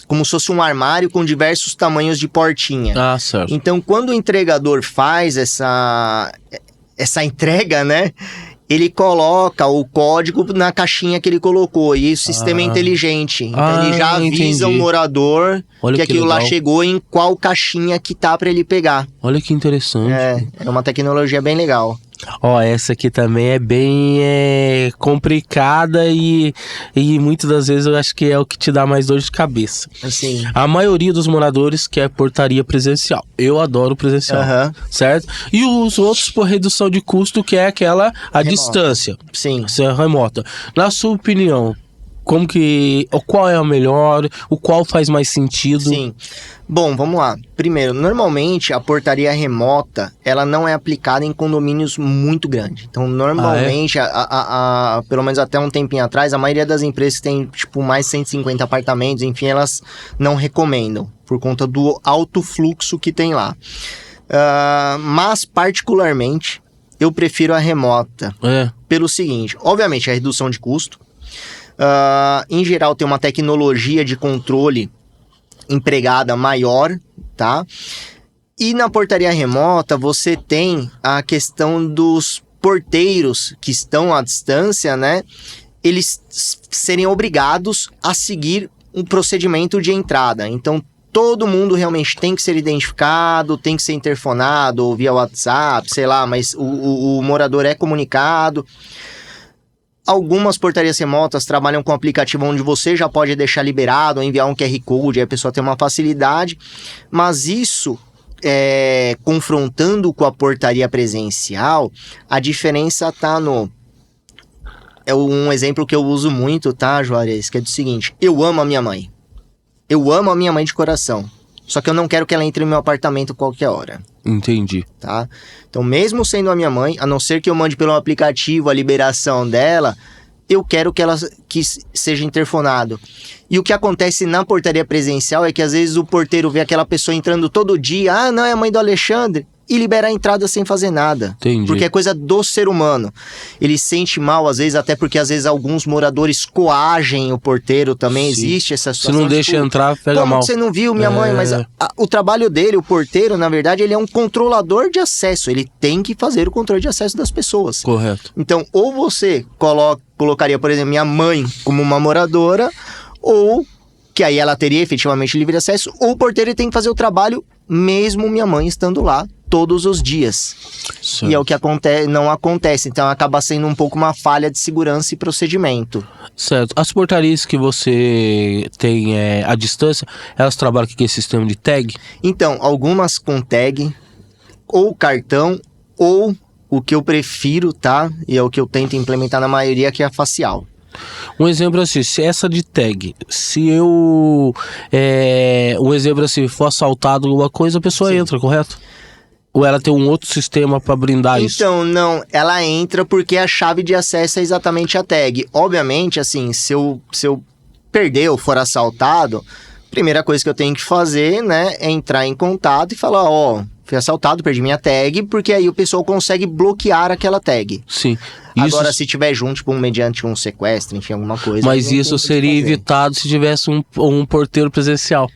A: como se fosse um armário com diversos tamanhos de portinha.
C: Ah, certo.
A: Então, quando o entregador faz essa entrega, né? Ele coloca o código na caixinha que ele colocou, e o sistema é inteligente. Então ele já avisa o morador que aquilo lá chegou em qual caixinha que tá para ele pegar.
C: Olha que interessante.
A: É uma tecnologia bem legal.
C: Ó, essa aqui também é bem complicada e muitas das vezes eu acho que é o que te dá mais dor de cabeça.
A: Assim.
C: A maioria dos moradores quer portaria presencial. Eu adoro presencial, certo? E os outros por redução de custo, que é aquela distância.
A: Sim.
C: Remota. Na sua opinião, qual é o melhor, o qual faz mais sentido?
A: Sim. Bom, vamos lá. Primeiro, normalmente a portaria remota, ela não é aplicada em condomínios muito grandes. Então, normalmente, pelo menos até um tempinho atrás, a maioria das empresas que tem, tipo, mais de 150 apartamentos, enfim, elas não recomendam, por conta do alto fluxo que tem lá. Mas, particularmente, eu prefiro a remota. Pelo seguinte, obviamente, a redução de custo. Em geral, tem uma tecnologia de controle empregada maior, tá? E na portaria remota, você tem a questão dos porteiros que estão à distância, né? Eles serem obrigados a seguir um procedimento de entrada. Então, todo mundo realmente tem que ser identificado, tem que ser interfonado ou via WhatsApp, sei lá, mas o morador é comunicado. Algumas portarias remotas trabalham com aplicativo onde você já pode deixar liberado, ou enviar um QR Code, aí a pessoa tem uma facilidade, mas isso, confrontando com a portaria presencial, a diferença tá no... É um exemplo que eu uso muito, tá, Juarez? Que é do seguinte, eu amo a minha mãe. Eu amo a minha mãe de coração. Só que eu não quero que ela entre no meu apartamento qualquer hora.
C: Entendi.
A: Tá? Então, mesmo sendo a minha mãe, a não ser que eu mande pelo aplicativo a liberação dela, eu quero que ela seja interfonado. E o que acontece na portaria presencial é que às vezes o porteiro vê aquela pessoa entrando todo dia, não, é a mãe do Alexandre, e libera a entrada sem fazer nada.
C: Entendi.
A: Porque é coisa do ser humano. Ele sente mal, às vezes, até porque às vezes alguns moradores coagem o porteiro também. Sim. Existe essa situação.
C: Se não deixa entrar, pega
A: como
C: mal.
A: Você não viu, minha mãe? Mas o trabalho dele, o porteiro, na verdade, ele é um controlador de acesso. Ele tem que fazer o controle de acesso das pessoas.
C: Correto.
A: Então, ou você colocaria, por exemplo, minha mãe como uma moradora, ou que aí ela teria efetivamente livre acesso, ou o porteiro tem que fazer o trabalho mesmo minha mãe estando lá todos os dias. Certo. E é o que não acontece. Então acaba sendo um pouco uma falha de segurança e procedimento.
C: Certo. As portarias que você tem à distância, elas trabalham com esse sistema de tag?
A: Então, algumas com tag, ou cartão, ou o que eu prefiro, tá? E é o que eu tento implementar na maioria, que é a facial.
C: Um exemplo assim, se essa de tag, se eu... um exemplo assim, for assaltado alguma coisa, a pessoa entra, correto? Ou ela tem um outro sistema para brindar isso?
A: Então, não, ela entra porque a chave de acesso é exatamente a tag. Obviamente, assim, se eu perder ou for assaltado, primeira coisa que eu tenho que fazer, né, é entrar em contato e falar, fui assaltado, perdi minha tag, porque aí o pessoal consegue bloquear aquela tag.
C: Sim.
A: Agora, se tiver junto, tipo, mediante um sequestro, enfim, alguma coisa...
C: Mas isso seria evitado se tivesse um porteiro presencial.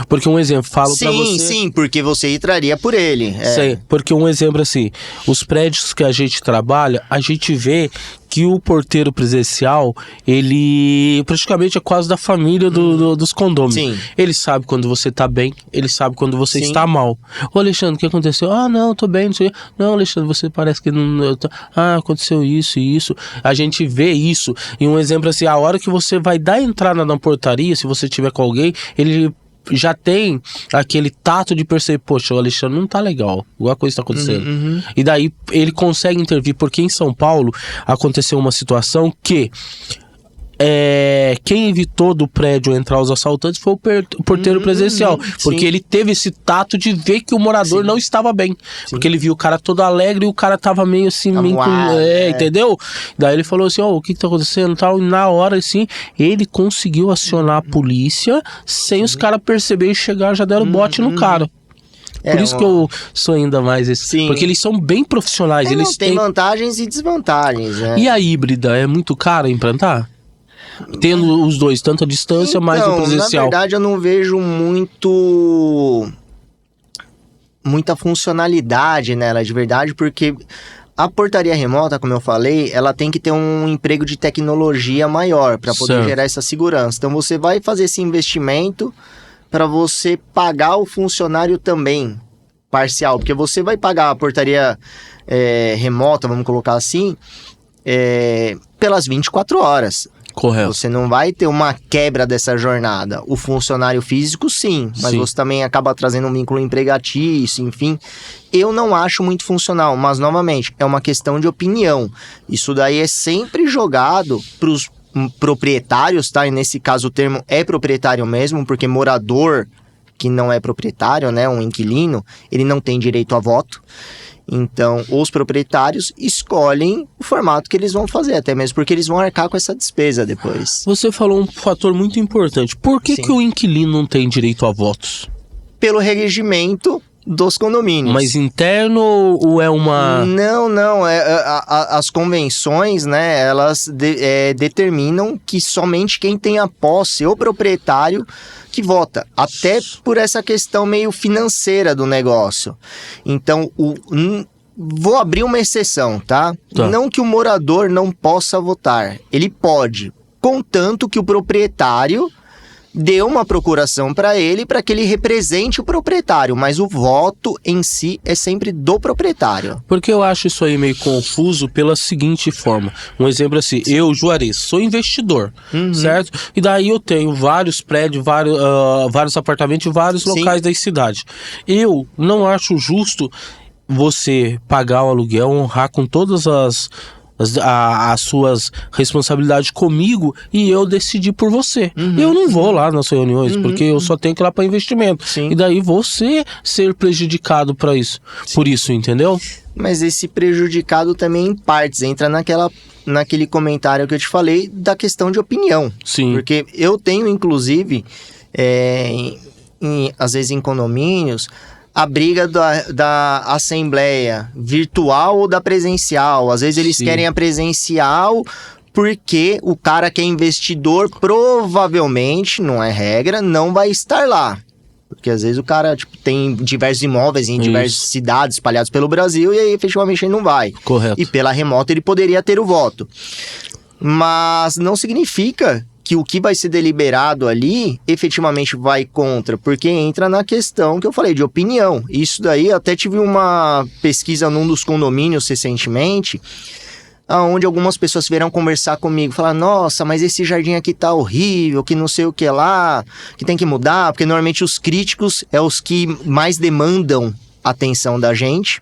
C: Porque um exemplo, falo pra você...
A: Sim, porque você entraria por ele.
C: Sim, porque um exemplo assim, os prédios que a gente trabalha, a gente vê que o porteiro presencial, ele praticamente é quase da família dos condôminos. Sim. Ele sabe quando você tá bem, ele sabe quando você está mal. Ô Alexandre, o que aconteceu? Não, tô bem, não sei. Não, Alexandre, você parece que não... aconteceu isso e isso. A gente vê isso. E um exemplo assim, a hora que você vai dar entrada na portaria, se você tiver com alguém, ele... já tem aquele tato de perceber, poxa, o Alexandre não tá legal, alguma coisa tá acontecendo. E daí ele consegue intervir, porque em São Paulo aconteceu uma situação que quem evitou do prédio entrar os assaltantes foi o porteiro presencial, porque ele teve esse tato de ver que o morador não estava bem, porque ele viu o cara todo alegre e o cara tava meio assim, entendeu? Daí ele falou assim, o que tá acontecendo e tal, e na hora assim, ele conseguiu acionar a polícia sem os caras perceberem e chegar, já deram bote no cara. Por isso que eu sou ainda mais esse. Porque eles são bem profissionais. Eles
A: têm vantagens e desvantagens, né?
C: E a híbrida é muito cara implantar? Tendo os dois, tanto a distância mais o presencial.
A: Na verdade, eu não vejo muita funcionalidade nela, de verdade, porque A portaria remota, como eu falei, ela tem que ter um emprego de tecnologia maior para poder gerar essa segurança. Então, você vai fazer esse investimento para você pagar o funcionário também, parcial. Porque você vai pagar a portaria remota, vamos colocar assim, pelas 24 horas.
C: Correto.
A: Você não vai ter uma quebra dessa jornada. O funcionário físico, sim. Mas você também acaba trazendo um vínculo empregatício, enfim. Eu não acho muito funcional. Mas, novamente, é uma questão de opinião. Isso daí é sempre jogado para os proprietários, tá? E nesse caso o termo é proprietário mesmo, porque morador que não é proprietário, né? Um inquilino, ele não tem direito a voto. Então, os proprietários escolhem o formato que eles vão fazer, até mesmo porque eles vão arcar com essa despesa depois.
C: Você falou um fator muito importante. Por que o inquilino não tem direito a votos?
A: Pelo regimento dos condomínios.
C: Mas interno ou é uma...
A: Não. As convenções, né, elas determinam que somente quem tem a posse, o proprietário, que vota. Até por essa questão meio financeira do negócio. Então, vou abrir uma exceção, tá? Não que o morador não possa votar. Ele pode, contanto que o proprietário dê uma procuração para ele, para que ele represente o proprietário, mas o voto em si é sempre do proprietário.
C: Porque eu acho isso aí meio confuso pela seguinte forma. Um exemplo assim, eu, Juarez, sou investidor, certo? E daí eu tenho vários prédios, vários apartamentos, vários locais da cidade. Eu não acho justo você pagar o aluguel, honrar com todas as suas responsabilidades comigo e eu decidir por você. Eu não vou lá nas reuniões, porque eu só tenho que ir lá para investimento. E daí você ser prejudicado por isso, entendeu?
A: Mas esse prejudicado também em partes entra naquele comentário que eu te falei da questão de opinião.
C: Sim.
A: Porque eu tenho, inclusive, às vezes em condomínios, a briga da assembleia virtual ou da presencial. Às vezes eles querem a presencial porque o cara que é investidor provavelmente, não é regra, não vai estar lá. Porque às vezes o cara tem diversos imóveis em diversas cidades espalhados pelo Brasil e aí efetivamente ele não vai.
C: Correto.
A: E pela remota ele poderia ter o voto. Mas não significa que o que vai ser deliberado ali efetivamente vai contra, porque entra na questão que eu falei de opinião. Isso daí, até tive uma pesquisa num dos condomínios recentemente, onde algumas pessoas vieram conversar comigo, falar, nossa, mas esse jardim aqui tá horrível, que não sei o que lá, que tem que mudar, porque normalmente os críticos é os que mais demandam atenção da gente.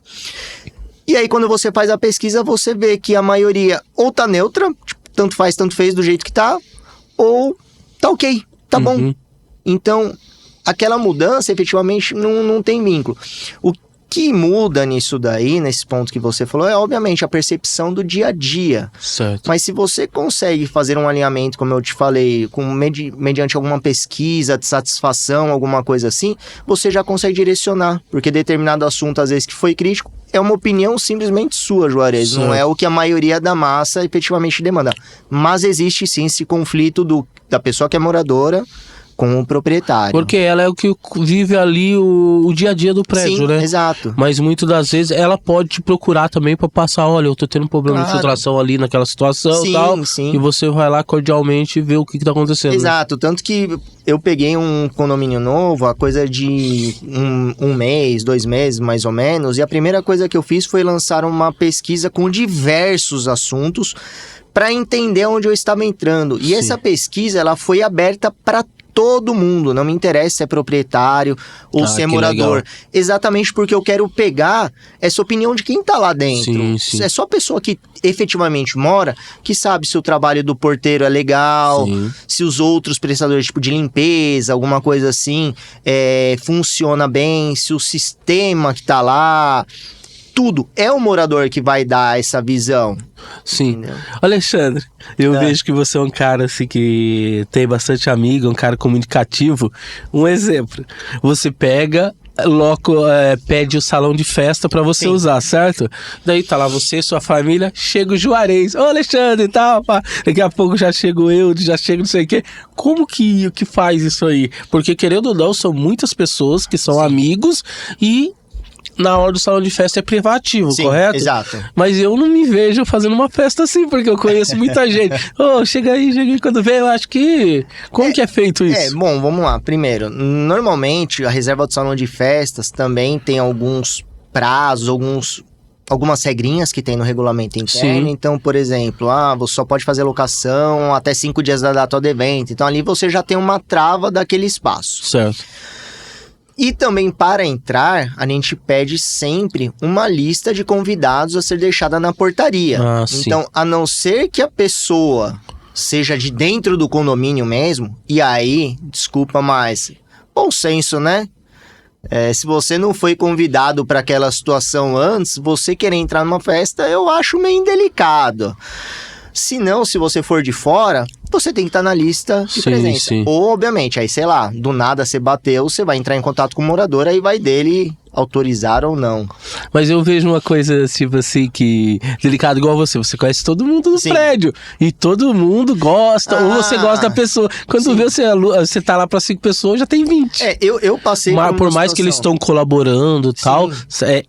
A: E aí quando você faz a pesquisa, você vê que a maioria ou tá neutra, tipo, tanto faz, tanto fez do jeito que tá, ou tá ok, tá bom. Então, aquela mudança efetivamente não tem vínculo. O que muda nisso daí, nesse ponto que você falou, é obviamente a percepção do dia a dia.
C: Certo.
A: Mas se você consegue fazer um alinhamento, como eu te falei, mediante alguma pesquisa de satisfação, alguma coisa assim, você já consegue direcionar, porque determinado assunto, às vezes, que foi crítico, é uma opinião simplesmente sua, Juarez. Não é o que a maioria da massa efetivamente demanda. Mas existe sim esse conflito da pessoa que é moradora com o proprietário.
C: Porque ela é o que vive ali o dia a dia do prédio, né?
A: Exato.
C: Mas muitas das vezes ela pode te procurar também para passar, olha, eu tô tendo um problema de filtração ali naquela situação e tal. E você vai lá cordialmente ver o que tá acontecendo.
A: Exato. Né? Tanto que eu peguei um condomínio novo, a coisa de um mês, 2 meses mais ou menos, e a primeira coisa que eu fiz foi lançar uma pesquisa com diversos assuntos para entender onde eu estava entrando. E essa pesquisa, ela foi aberta para todo mundo, não me interessa se é proprietário ou se é morador. Legal. Exatamente porque eu quero pegar essa opinião de quem tá lá dentro. Sim. É só a pessoa que efetivamente mora que sabe se o trabalho do porteiro é legal, se os outros prestadores tipo de limpeza, alguma coisa assim, funciona bem, se o sistema que tá lá... Tudo. É o morador que vai dar essa visão.
C: Sim. Entendeu? Alexandre, eu vejo que você é um cara assim que tem bastante amigo, um cara comunicativo. Um exemplo, você pega, pede o salão de festa pra você usar, certo? Daí tá lá você, sua família, chega o Juarez, ô Alexandre e tal, pá. Daqui a pouco já chega eu, já chega não sei o quê. Como que faz isso aí? Porque querendo ou não, são muitas pessoas que são amigos e na hora do salão de festa é privativo,
A: Sim,
C: correto?
A: exato.
C: Mas eu não me vejo fazendo uma festa assim, porque eu conheço muita gente. Chega aí, quando vem, eu acho que... Como que é feito isso?
A: Bom, vamos lá. Primeiro, normalmente a reserva do salão de festas também tem alguns prazos, algumas regrinhas que tem no regulamento interno.
C: Sim.
A: Então, por exemplo, você só pode fazer locação até 5 dias da data do evento. Então, ali você já tem uma trava daquele espaço.
C: Certo.
A: E também, para entrar, a gente pede sempre uma lista de convidados a ser deixada na portaria.
C: Sim.
A: Então, a não ser que a pessoa seja de dentro do condomínio mesmo, e aí, desculpa, mas bom senso, né? Se você não foi convidado para aquela situação antes, você querer entrar numa festa, eu acho meio indelicado. Se não, se você for de fora, você tem que estar na lista de presença.
C: Sim.
A: Ou, obviamente, aí, sei lá, do nada você bateu, você vai entrar em contato com o morador, aí vai dele autorizar ou não.
C: Mas eu vejo uma coisa, tipo assim, que... Delicado igual você conhece todo mundo do prédio. E todo mundo gosta, ou você gosta da pessoa. Quando vê você tá lá pra 5 pessoas, já tem 20.
A: Eu passei por uma
C: Por mais que eles estão colaborando e tal,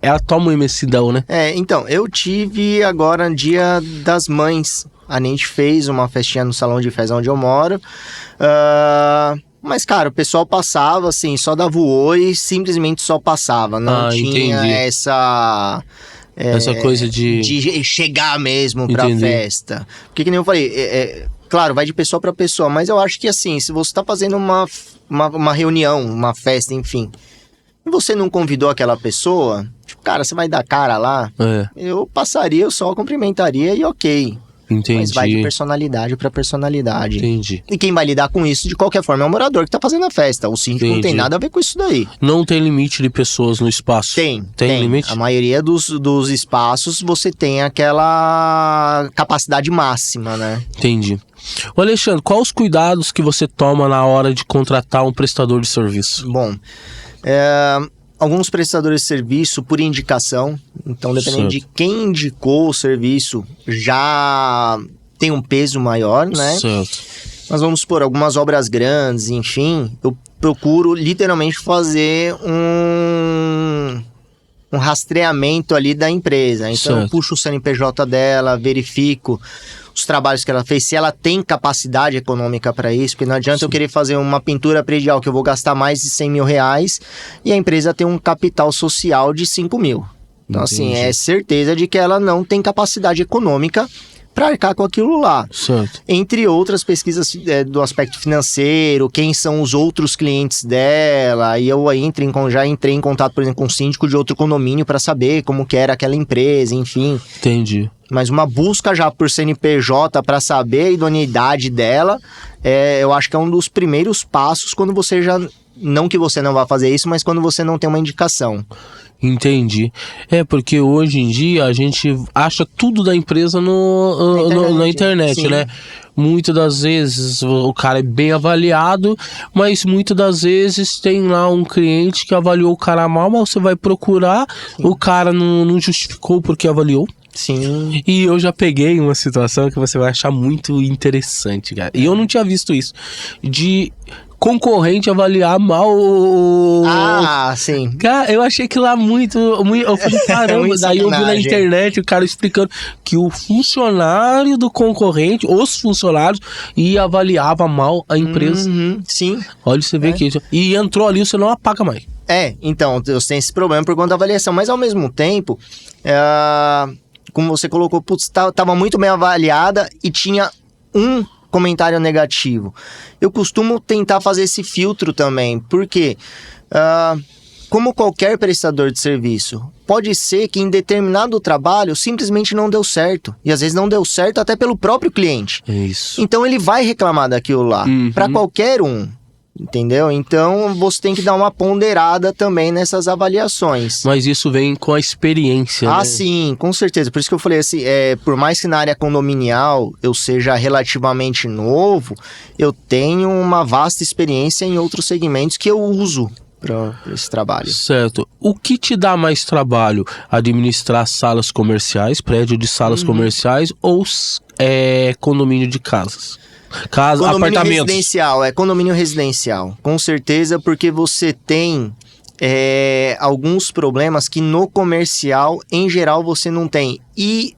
C: ela toma uma imensidão, né?
A: Então, eu tive agora Dia das Mães. A gente fez uma festinha no salão de festa onde eu moro. Mas, cara, o pessoal passava, assim, só dava o oi, simplesmente só passava. Não tinha
C: entendi.
A: essa
C: coisa de
A: chegar mesmo pra festa. Porque, que nem eu falei, claro, vai de pessoa pra pessoa, mas eu acho que, assim, se você tá fazendo uma reunião, uma festa, enfim, e você não convidou aquela pessoa, tipo, cara, você vai dar cara lá, eu passaria, eu só cumprimentaria e ok.
C: Entendi.
A: Mas vai de personalidade pra personalidade.
C: Entendi.
A: E quem vai lidar com isso, de qualquer forma, é o morador que tá fazendo a festa. O síndico não tem nada a ver com isso daí.
C: Não tem limite de pessoas no espaço?
A: Tem
C: limite?
A: A maioria dos espaços, você tem aquela capacidade máxima, né?
C: Entendi. Ô Alexandre, quais os cuidados que você toma na hora de contratar um prestador de serviço?
A: Bom, alguns prestadores de serviço por indicação, então dependendo de quem indicou o serviço, já tem um peso maior, né?
C: Certo.
A: Mas vamos supor, algumas obras grandes, enfim, eu procuro literalmente fazer um rastreamento ali da empresa. Então eu puxo o CNPJ dela, verifico os trabalhos que ela fez, se ela tem capacidade econômica para isso, porque não adianta eu querer fazer uma pintura predial que eu vou gastar mais de 100 mil reais e a empresa tem um capital social de 5 mil. Então, assim, é certeza de que ela não tem capacidade econômica para arcar com aquilo lá.
C: Certo.
A: Entre outras pesquisas do aspecto financeiro, quem são os outros clientes dela, e eu aí já entrei em contato, por exemplo, com um síndico de outro condomínio para saber como que era aquela empresa, enfim.
C: Entendi.
A: Mas uma busca já por CNPJ para saber a idoneidade dela, eu acho que é um dos primeiros passos quando você já... Não que você não vá fazer isso, mas quando você não tem uma indicação.
C: Entendi. Porque hoje em dia a gente acha tudo da empresa na internet, né? Muitas das vezes o cara é bem avaliado, mas muitas das vezes tem lá um cliente que avaliou o cara mal, mas você vai procurar, o cara não justificou porque avaliou.
A: Sim.
C: E eu já peguei uma situação que você vai achar muito interessante, cara. E eu não tinha visto isso. De concorrente avaliar mal
A: sim.
C: Cara, eu achei que lá muito eu falei, caramba, daí eu vi na internet o cara explicando que o funcionário do concorrente, os funcionários, ia avaliava mal a empresa.
A: Sim.
C: Olha, você vê que... E entrou ali, você não apaga mais.
A: Então, eu tenho esse problema por conta da avaliação, mas ao mesmo tempo, como você colocou, tava muito bem avaliada e tinha um comentário negativo. Eu costumo tentar fazer esse filtro também, porque como qualquer prestador de serviço, pode ser que em determinado trabalho simplesmente não deu certo, e às vezes não deu certo até pelo próprio cliente.
C: Isso.
A: Então ele vai reclamar daquilo lá, para qualquer um. Entendeu? Então você tem que dar uma ponderada também nessas avaliações.
C: Mas isso vem com a experiência, né?
A: Sim, com certeza. Por isso que eu falei assim, por mais que na área condominial eu seja relativamente novo, eu tenho uma vasta experiência em outros segmentos que eu uso para esse trabalho.
C: Certo. O que te dá mais trabalho? Administrar salas comerciais, prédio de salas comerciais ou condomínio de casas?
A: Condomínio
C: apartamentos.
A: Residencial, condomínio residencial, com certeza, porque você tem alguns problemas que no comercial, em geral, você não tem. E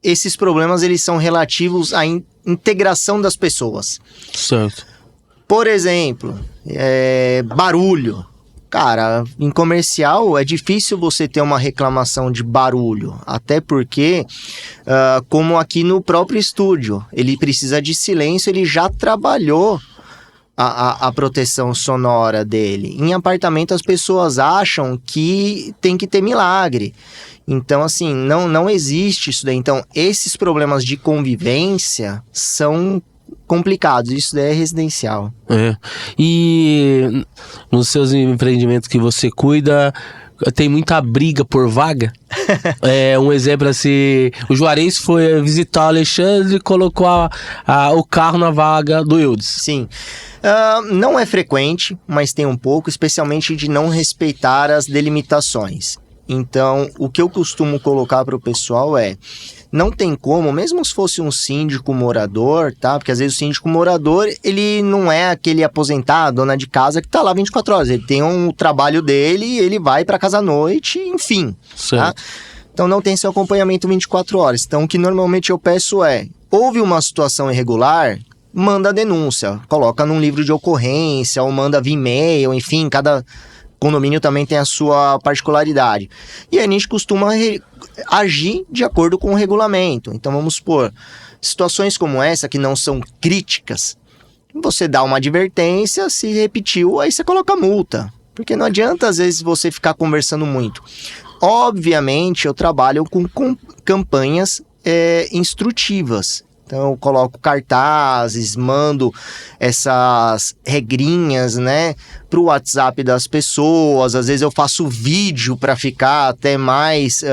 A: esses problemas, eles são relativos à integração das pessoas.
C: Certo.
A: Por exemplo, barulho. Cara, em comercial é difícil você ter uma reclamação de barulho, até porque, como aqui no próprio estúdio, ele precisa de silêncio, ele já trabalhou a proteção sonora dele. Em apartamento as pessoas acham que tem que ter milagre. Então, assim, não existe isso daí. Então, esses problemas de convivência são complicados, isso daí é residencial.
C: E nos seus empreendimentos que você cuida, tem muita briga por vaga? Um exemplo assim, o Juarez foi visitar o Alexandre e colocou o carro na vaga do Eudes.
A: Sim. Não é frequente, mas tem um pouco, especialmente de não respeitar as delimitações. Então, o que eu costumo colocar para o pessoal não tem como, mesmo se fosse um síndico morador, tá? Porque às vezes o síndico morador, ele não é aquele aposentado, dona de casa que tá lá 24 horas. Ele tem um trabalho dele, ele vai para casa à noite, enfim. Tá? Então não tem seu acompanhamento 24 horas. Então o que normalmente eu peço houve uma situação irregular, manda a denúncia, coloca num livro de ocorrência ou manda via e-mail, enfim, cada condomínio também tem a sua particularidade. E aí a gente costuma agir de acordo com o regulamento. Então vamos supor, situações como essa que não são críticas, você dá uma advertência, se repetiu, aí você coloca multa. Porque não adianta às vezes você ficar conversando muito. Obviamente eu trabalho com campanhas instrutivas. Então eu coloco cartazes, mando essas regrinhas, né, pro WhatsApp das pessoas. Às vezes eu faço vídeo para ficar até mais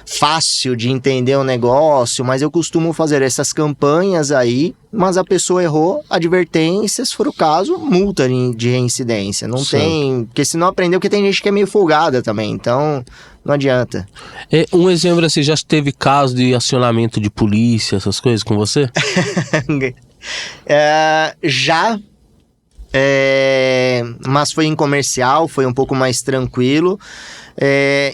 A: fácil de entender o negócio, mas eu costumo fazer essas campanhas aí, mas a pessoa errou, advertência, se for o caso, multa de reincidência. Não tem, porque se não aprendeu, porque tem gente que é meio folgada também, então não adianta.
C: Um exemplo assim, já teve caso de acionamento de polícia, essas coisas com você?
A: Já, mas foi em comercial, foi um pouco mais tranquilo.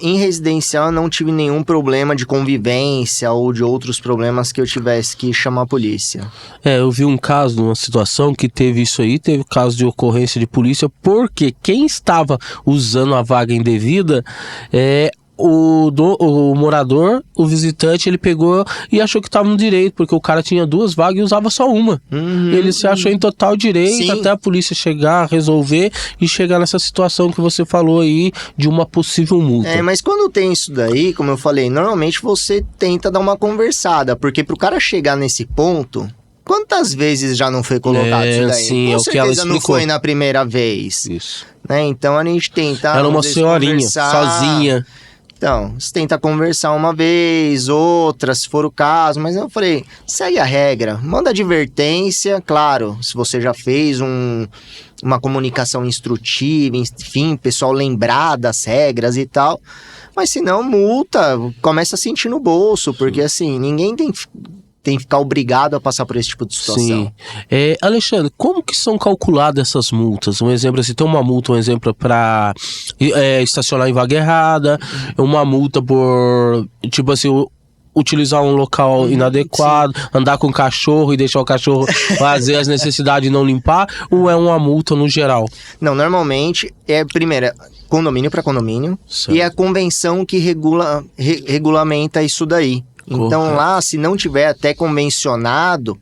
A: Em residencial eu não tive nenhum problema de convivência ou de outros problemas que eu tivesse que chamar a polícia.
C: Eu vi um caso, uma situação que teve isso aí, teve caso de ocorrência de polícia, porque quem estava usando a vaga indevida o morador, o visitante, ele pegou e achou que estava no direito, porque o cara tinha 2 vagas e usava só uma. Ele se achou em total direito. Sim. Até a polícia chegar, resolver e chegar nessa situação que você falou aí de uma possível multa.
A: Mas quando tem isso daí, como eu falei, normalmente você tenta dar uma conversada, porque pro cara chegar nesse ponto, quantas vezes já não foi colocado isso daí?
C: Sim,
A: com certeza não foi na primeira vez.
C: Isso.
A: Né? Então a gente tenta...
C: Era uma senhorinha, sozinha.
A: Então, você tenta conversar uma vez, outra, se for o caso, mas eu falei, segue a regra, manda advertência, claro, se você já fez uma comunicação instrutiva, enfim, pessoal lembrar das regras e tal, mas se não, multa, começa a sentir no bolso, porque assim, ninguém tem que ficar obrigado a passar por esse tipo de situação.
C: Sim. Alexandre, como que são calculadas essas multas? Um exemplo assim, tem uma multa, um exemplo para estacionar em vaga errada, uma multa por, tipo assim, utilizar um local inadequado, andar com o cachorro e deixar o cachorro fazer as necessidades e não limpar, ou é uma multa no geral?
A: Não, normalmente primeiro, condomínio para condomínio, certo. E a convenção que regulamenta isso daí. Então lá, se não tiver até convencionado,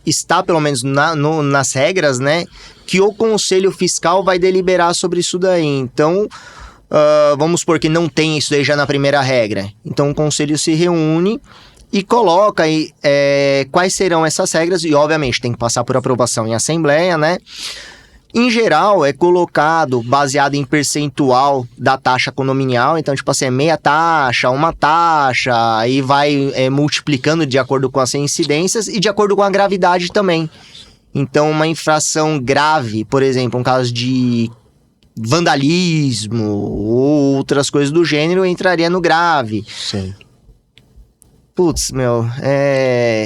A: está pelo menos nas regras, né, que o Conselho Fiscal vai deliberar sobre isso daí. Então, vamos supor que não tem isso daí já na primeira regra. Então o Conselho se reúne e coloca aí quais serão essas regras, e obviamente tem que passar por aprovação em assembleia, né? Em geral, é colocado baseado em percentual da taxa condominial. Então, tipo assim, meia taxa, uma taxa, aí vai multiplicando de acordo com as incidências e de acordo com a gravidade também. Então, uma infração grave, por exemplo, um caso de vandalismo ou outras coisas do gênero, entraria no grave.
C: Sim.
A: Putz,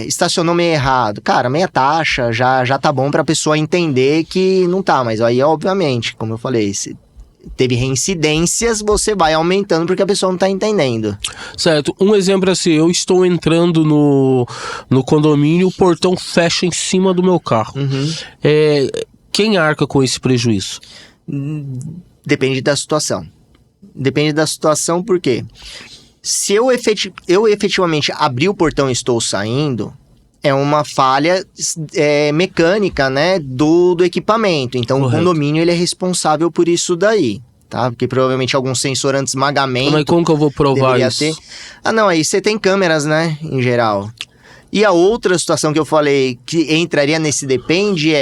A: estacionou meio errado. Cara, meia taxa já tá bom pra pessoa entender que não tá. Mas aí, obviamente, como eu falei, se teve reincidências, você vai aumentando porque a pessoa não tá entendendo.
C: Certo. Um exemplo é assim, eu estou entrando no condomínio, o portão fecha em cima do meu carro. Quem arca com esse prejuízo?
A: Depende da situação. Depende da situação, por quê? Se eu efetivamente abrir o portão e estou saindo, é uma falha mecânica, né, do equipamento. Então,
C: Correto.
A: O condomínio ele é responsável por isso daí, tá? Porque provavelmente algum sensor anti-esmagamento...
C: Mas como que eu vou provar isso?
A: Ter. Não, aí você tem câmeras, né, em geral. E a outra situação que eu falei que entraria nesse depende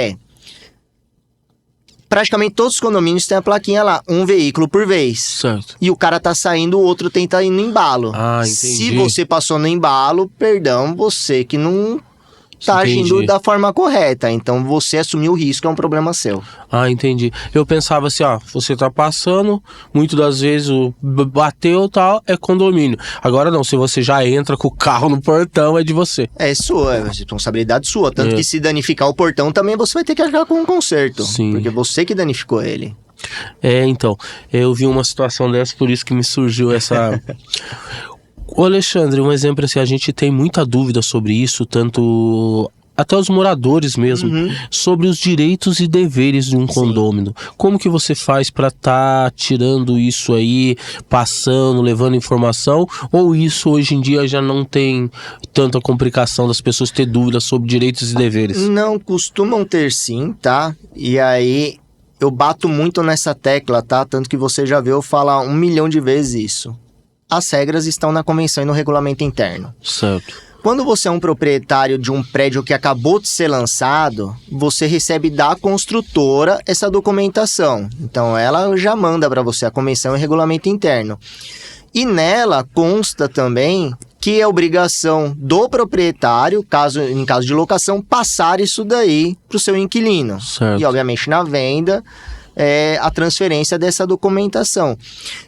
A: praticamente todos os condomínios têm a plaquinha lá, um veículo por vez.
C: Certo.
A: E o cara tá saindo, o outro tenta ir no embalo.
C: Entendi.
A: Se você passou no embalo, perdão, você que não tá
C: Entendi.
A: agindo da forma correta. Então você assumiu o risco, é um problema seu.
C: Entendi. Eu pensava assim, você tá passando, muitas das vezes bateu tal, é condomínio. Agora não, se você já entra com o carro no portão, é de você.
A: É sua, é responsabilidade sua. Tanto que se danificar o portão, também você vai ter que arcar com um conserto.
C: Sim.
A: Porque você que danificou ele.
C: Então, eu vi uma situação dessa, por isso que me surgiu essa... Ô Alexandre, um exemplo assim, a gente tem muita dúvida sobre isso, tanto até os moradores mesmo, sobre os direitos e deveres de um condômino. Como que você faz para tá tirando isso aí, passando, levando informação, ou isso hoje em dia já não tem tanta complicação das pessoas ter dúvidas sobre direitos e deveres?
A: Não, costumam ter sim, tá? E aí eu bato muito nessa tecla, tá? Tanto que você já viu eu falar 1 milhão de vezes isso. As regras estão na convenção e no regulamento interno.
C: Certo.
A: Quando você é um proprietário de um prédio que acabou de ser lançado, você recebe da construtora essa documentação. Então ela já manda para você a convenção e o regulamento interno. E nela consta também que é obrigação do proprietário, em caso de locação, passar isso daí para o seu inquilino.
C: Certo.
A: E obviamente na venda... a transferência dessa documentação.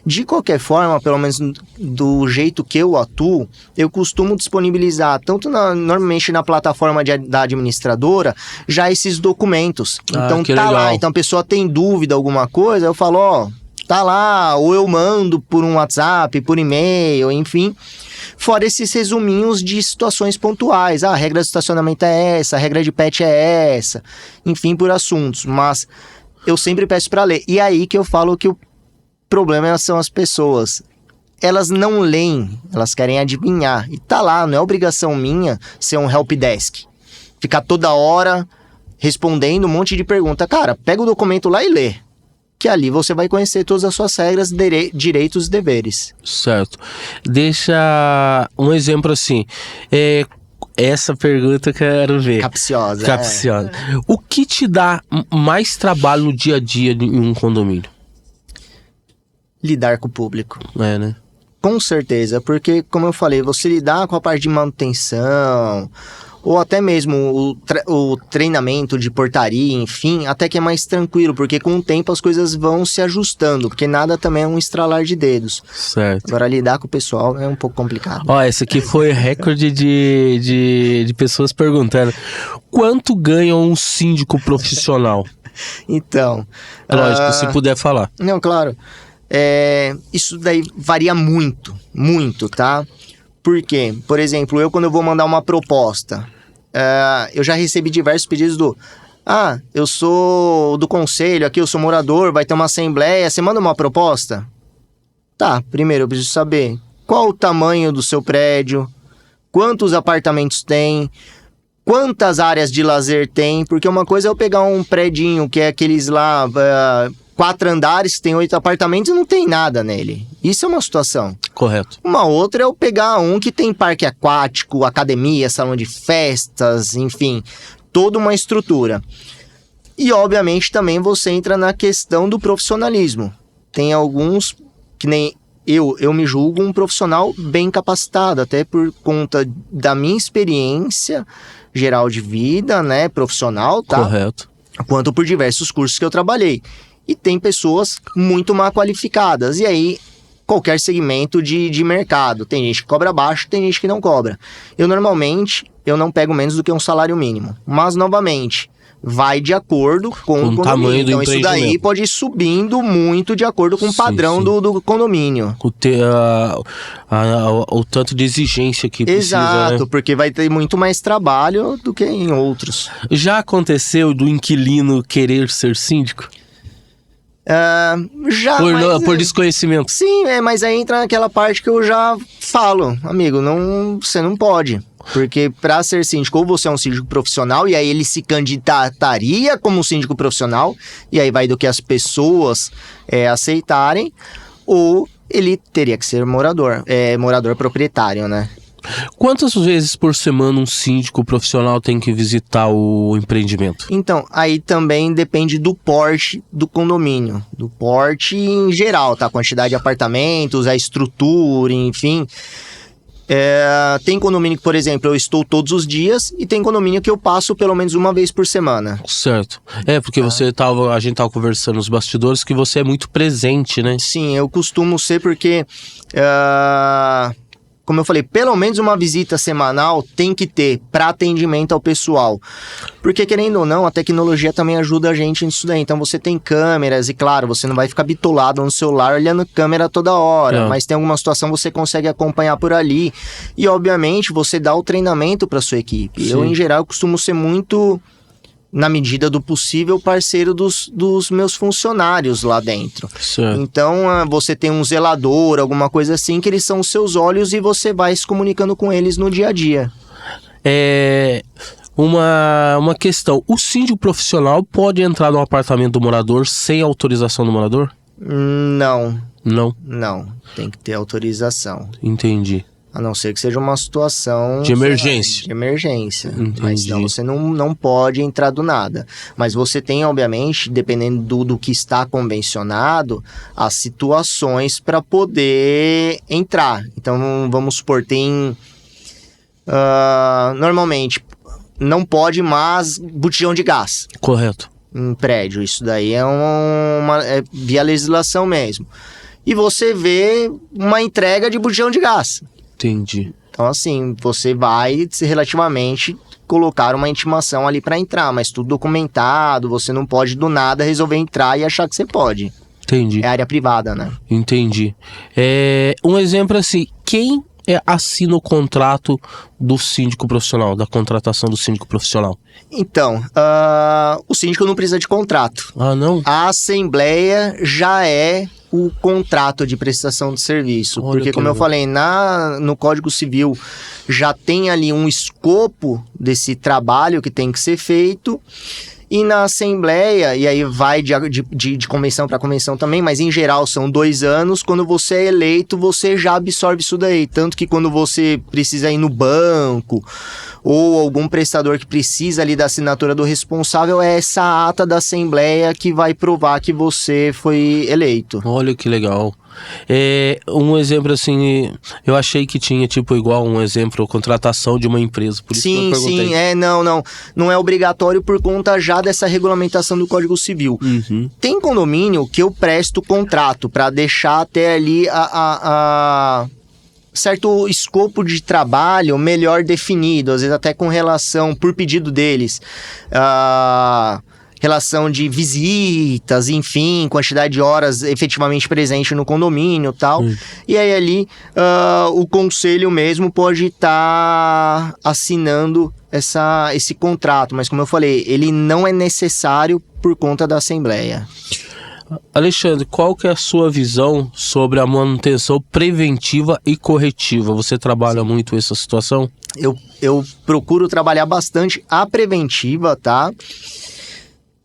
A: De qualquer forma, pelo menos do jeito que eu atuo, eu costumo disponibilizar, normalmente na plataforma da administradora, já esses documentos. Então tá
C: legal.
A: lá, então a pessoa tem dúvida, alguma coisa, eu falo, tá lá, ou eu mando por um WhatsApp, por e-mail, enfim... Fora esses resuminhos de situações pontuais. A regra do estacionamento é essa, a regra de pet é essa, enfim, por assuntos, mas... eu sempre peço para ler. E aí que eu falo que o problema são as pessoas. Elas não leem, elas querem adivinhar. E tá lá, não é obrigação minha ser um helpdesk. Ficar toda hora respondendo um monte de pergunta. Cara, pega o documento lá e lê. Que ali você vai conhecer todas as suas regras, direitos e deveres.
C: Certo. Deixa um exemplo assim. Essa pergunta eu quero ver.
A: Capciosa.
C: O que te dá mais trabalho no dia a dia em um condomínio?
A: Lidar com o público.
C: Né?
A: Com certeza, porque, como eu falei, você lidar com a parte de manutenção, ou até mesmo o treinamento de portaria, enfim, até que é mais tranquilo, porque com o tempo as coisas vão se ajustando, porque nada também é um estralar de dedos.
C: Certo.
A: Agora, lidar com o pessoal é um pouco complicado.
C: Esse aqui foi recorde de pessoas perguntando. Quanto ganha um síndico profissional?
A: Então...
C: Lógico, se puder falar.
A: Não, claro. Isso daí varia muito, tá? Porque, por exemplo, quando eu vou mandar uma proposta, eu já recebi diversos pedidos eu sou do conselho, aqui eu sou morador, vai ter uma assembleia, você manda uma proposta? Tá, primeiro eu preciso saber qual o tamanho do seu prédio, quantos apartamentos tem, quantas áreas de lazer tem, porque uma coisa é eu pegar um predinho que é aqueles lá... 4 andares, que tem 8 apartamentos e não tem nada nele. Isso é uma situação.
C: Correto.
A: Uma outra é eu pegar um que tem parque aquático, academia, salão de festas, enfim, toda uma estrutura. E, obviamente, também você entra na questão do profissionalismo. Tem alguns que nem eu me julgo um profissional bem capacitado, até por conta da minha experiência geral de vida, né, profissional, tá?
C: Correto.
A: Quanto por diversos cursos que eu trabalhei. E tem pessoas muito mal qualificadas. E aí qualquer segmento de mercado. Tem gente que cobra baixo, tem gente que não cobra. Normalmente, eu não pego menos do que um salário mínimo. Mas, novamente, vai de acordo com o condomínio. Então, isso daí pode ir subindo muito de acordo com o padrão do condomínio.
C: O tanto de exigência que precisa,
A: Exato,
C: né?
A: porque vai ter muito mais trabalho do que em outros.
C: Já aconteceu do inquilino querer ser síndico?
A: Já,
C: por desconhecimento.
A: Sim, mas aí entra naquela parte que eu já falo, amigo, você não pode. Porque para ser síndico, ou você é um síndico profissional, e aí ele se candidataria como síndico profissional, e aí vai do que as pessoas aceitarem, ou ele teria que ser morador proprietário, né?
C: Quantas vezes por semana um síndico profissional tem que visitar o empreendimento?
A: Então, aí também depende do porte do condomínio, do porte em geral, tá? A quantidade de apartamentos, a estrutura, enfim. Tem condomínio que, por exemplo, eu estou todos os dias, e tem condomínio que eu passo pelo menos uma vez por semana.
C: Certo. Porque a gente tava conversando nos bastidores que você é muito presente, né?
A: Sim, eu costumo ser porque... como eu falei, pelo menos uma visita semanal tem que ter para atendimento ao pessoal. Porque, querendo ou não, a tecnologia também ajuda a gente nisso daí. Então, você tem câmeras e, claro, você não vai ficar bitolado no celular olhando câmera toda hora. Mas tem alguma situação que você consegue acompanhar por ali. E, obviamente, você dá o treinamento para sua equipe. Sim. Eu, em geral, costumo ser muito... na medida do possível, parceiro dos meus funcionários lá dentro.
C: Certo.
A: Então, você tem um zelador, alguma coisa assim, que eles são os seus olhos e você vai se comunicando com eles no dia a dia.
C: Uma questão, o síndico profissional pode entrar no apartamento do morador sem autorização do morador?
A: Não.
C: Não?
A: Tem que ter autorização.
C: Entendi.
A: A não ser que seja uma situação...
C: de emergência.
A: De emergência.
C: Entendi.
A: Mas não, você não pode entrar do nada. Mas você tem, obviamente, dependendo do que está convencionado, as situações para poder entrar. Então, vamos supor, tem... normalmente, não pode mais botijão de gás.
C: Correto.
A: Em prédio. Isso daí é via legislação mesmo. E você vê uma entrega de botijão de gás.
C: Entendi.
A: Então, assim, você vai relativamente colocar uma intimação ali para entrar, mas tudo documentado, você não pode do nada resolver entrar e achar que você pode.
C: Entendi.
A: É área privada, né?
C: Entendi. Um exemplo assim, quem assina o contrato do síndico profissional, da contratação do síndico profissional?
A: Então, o síndico não precisa de contrato.
C: Ah, não?
A: A assembleia já é o contrato de prestação de serviço.
C: Olha,
A: porque, como eu falei, no Código Civil já tem ali um escopo desse trabalho que tem que ser feito. E na Assembleia, e aí vai de convenção para convenção também, mas em geral são 2 anos, quando você é eleito, você já absorve isso daí. Tanto que quando você precisa ir no banco, ou algum prestador que precisa ali da assinatura do responsável, é essa ata da Assembleia que vai provar que você foi eleito.
C: Olha que legal. Um exemplo assim, eu achei que tinha tipo igual um exemplo, contratação de uma empresa, por isso que eu perguntei.
A: Não é obrigatório por conta já dessa regulamentação do Código Civil.
C: Uhum.
A: Tem condomínio que eu presto contrato para deixar até ali certo escopo de trabalho melhor definido, às vezes até com relação, por pedido deles, relação de visitas, enfim, quantidade de horas efetivamente presente no condomínio e tal. E aí ali o conselho mesmo pode estar assinando esse contrato, mas como eu falei, ele não é necessário por conta da Assembleia.
C: Alexandre, qual que é a sua visão sobre a manutenção preventiva e corretiva? Você trabalha muito essa situação?
A: Eu procuro trabalhar bastante a preventiva, tá?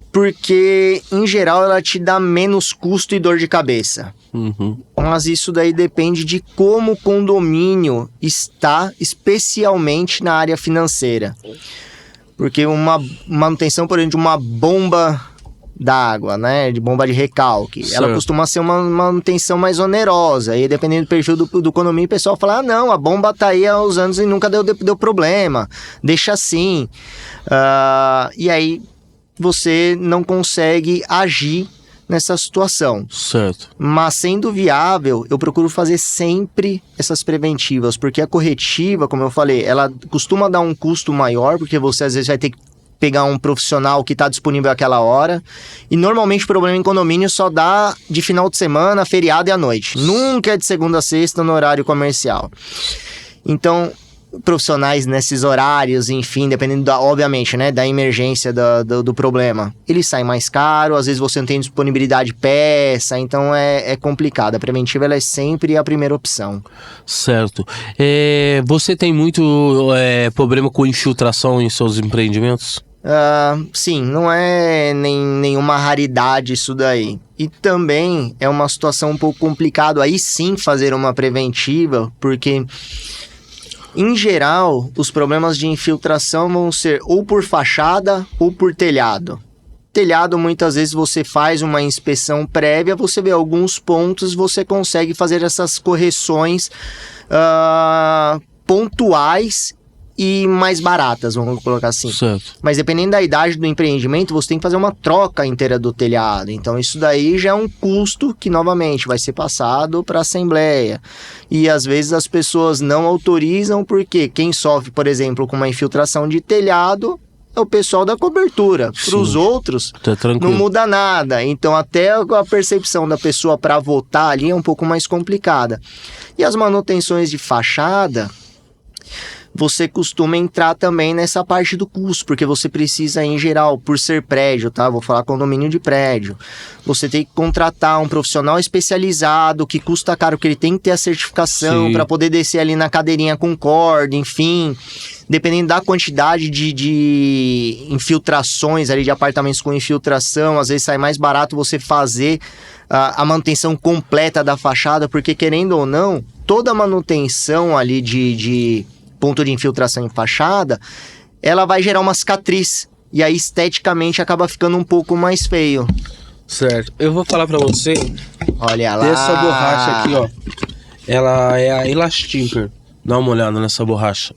A: Porque, em geral, ela te dá menos custo e dor de cabeça.
C: Uhum.
A: Mas isso daí depende de como o condomínio está, especialmente na área financeira. Porque uma manutenção, por exemplo, de uma bomba d'água, né, de bomba de recalque,
C: certo,
A: ela costuma ser uma manutenção mais onerosa, e dependendo do perfil do condomínio, o pessoal fala, não, a bomba tá aí há uns anos e nunca deu problema, deixa assim. E aí você não consegue agir nessa situação.
C: Certo.
A: Mas sendo viável, eu procuro fazer sempre essas preventivas, porque a corretiva, como eu falei, ela costuma dar um custo maior, porque você às vezes vai ter que pegar um profissional que está disponível àquela hora, e normalmente o problema em condomínio só dá de final de semana, feriado e à noite. Nunca é de segunda a sexta no horário comercial. Então, profissionais nesses horários, enfim, dependendo, obviamente, né, da emergência do problema, eles saem mais caro, às vezes você não tem disponibilidade de peça, então é complicado. A preventiva, ela é sempre a primeira opção.
C: Certo. Você tem muito problema com infiltração em seus empreendimentos?
A: Sim, não é nenhuma raridade isso daí. E também é uma situação um pouco complicada aí sim fazer uma preventiva, porque em geral, os problemas de infiltração vão ser ou por fachada ou por telhado. Telhado, muitas vezes você faz uma inspeção prévia, você vê alguns pontos, você consegue fazer essas correções pontuais e mais baratas, vamos colocar assim.
C: Certo.
A: Mas dependendo da idade do empreendimento, você tem que fazer uma troca inteira do telhado. Então isso daí já é um custo que novamente vai ser passado para a Assembleia. E às vezes as pessoas não autorizam porque quem sofre, por exemplo, com uma infiltração de telhado é o pessoal da cobertura. Para os outros, não muda nada. Então até a percepção da pessoa para votar ali é um pouco mais complicada. E as manutenções de fachada, você costuma entrar também nessa parte do custo, porque você precisa, em geral, por ser prédio, tá? Vou falar condomínio de prédio. Você tem que contratar um profissional especializado, que custa caro, porque ele tem que ter a certificação para poder descer ali na cadeirinha com corda, enfim. Dependendo da quantidade de infiltrações ali, de apartamentos com infiltração, às vezes sai mais barato você fazer a manutenção completa da fachada, porque querendo ou não, toda a manutenção ali de ponto de infiltração em fachada, ela vai gerar uma cicatriz. E aí, esteticamente, acaba ficando um pouco mais feio.
C: Certo. Eu vou falar pra você.
A: Olha lá.
C: Dessa borracha aqui, ó. Ela é a Elastimper. Dá uma olhada nessa borracha.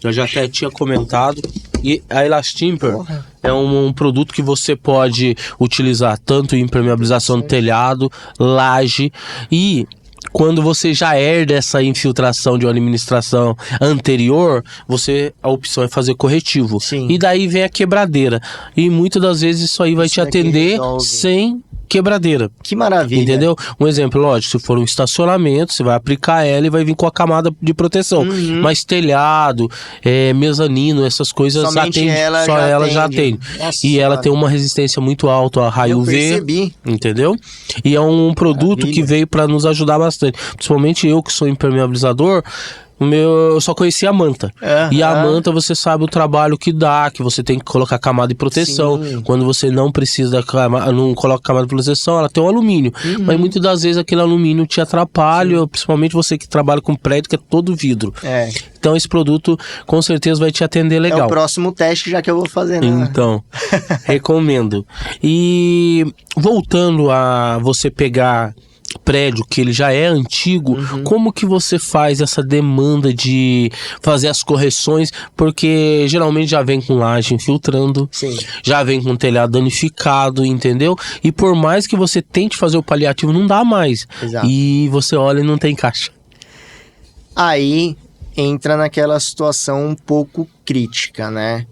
C: Eu já até tinha comentado. E a Elastimper é um produto que você pode utilizar tanto em impermeabilização do telhado, laje e... Quando você já herda essa infiltração de uma administração anterior, a opção é fazer corretivo.
A: Sim.
C: E daí vem a quebradeira. E muitas das vezes isso aí vai te atender sem quebradeira.
A: Que maravilha.
C: Entendeu? Um exemplo, lógico, se for um estacionamento, você vai aplicar ela e vai vir com a camada de proteção. Mas telhado, mezanino, essas coisas ela já atende.
A: Nossa,
C: e ela tem uma resistência muito alta a raio UV.
A: Percebi.
C: Entendeu? E é um produto que veio para nos ajudar bastante. Principalmente eu que sou impermeabilizador, eu só conhecia a manta. E a manta, você sabe o trabalho que dá, que você tem que colocar camada de proteção.
A: Sim.
C: Quando você não precisa, não coloca camada de proteção, ela tem um alumínio. Mas muitas das vezes aquele alumínio te atrapalha, principalmente você que trabalha com prédio, que é todo vidro. Então esse produto com certeza vai te atender legal.
A: É o próximo teste já que eu vou fazer, né?
C: Então, recomendo. E voltando a você pegar prédio que ele já é antigo, como que você faz essa demanda de fazer as correções? Porque geralmente já vem com laje infiltrando, já vem com telhado danificado, entendeu? E por mais que você tente fazer o paliativo, não dá mais.
A: Exato.
C: E você olha e não tem caixa.
A: Aí entra naquela situação um pouco crítica, né?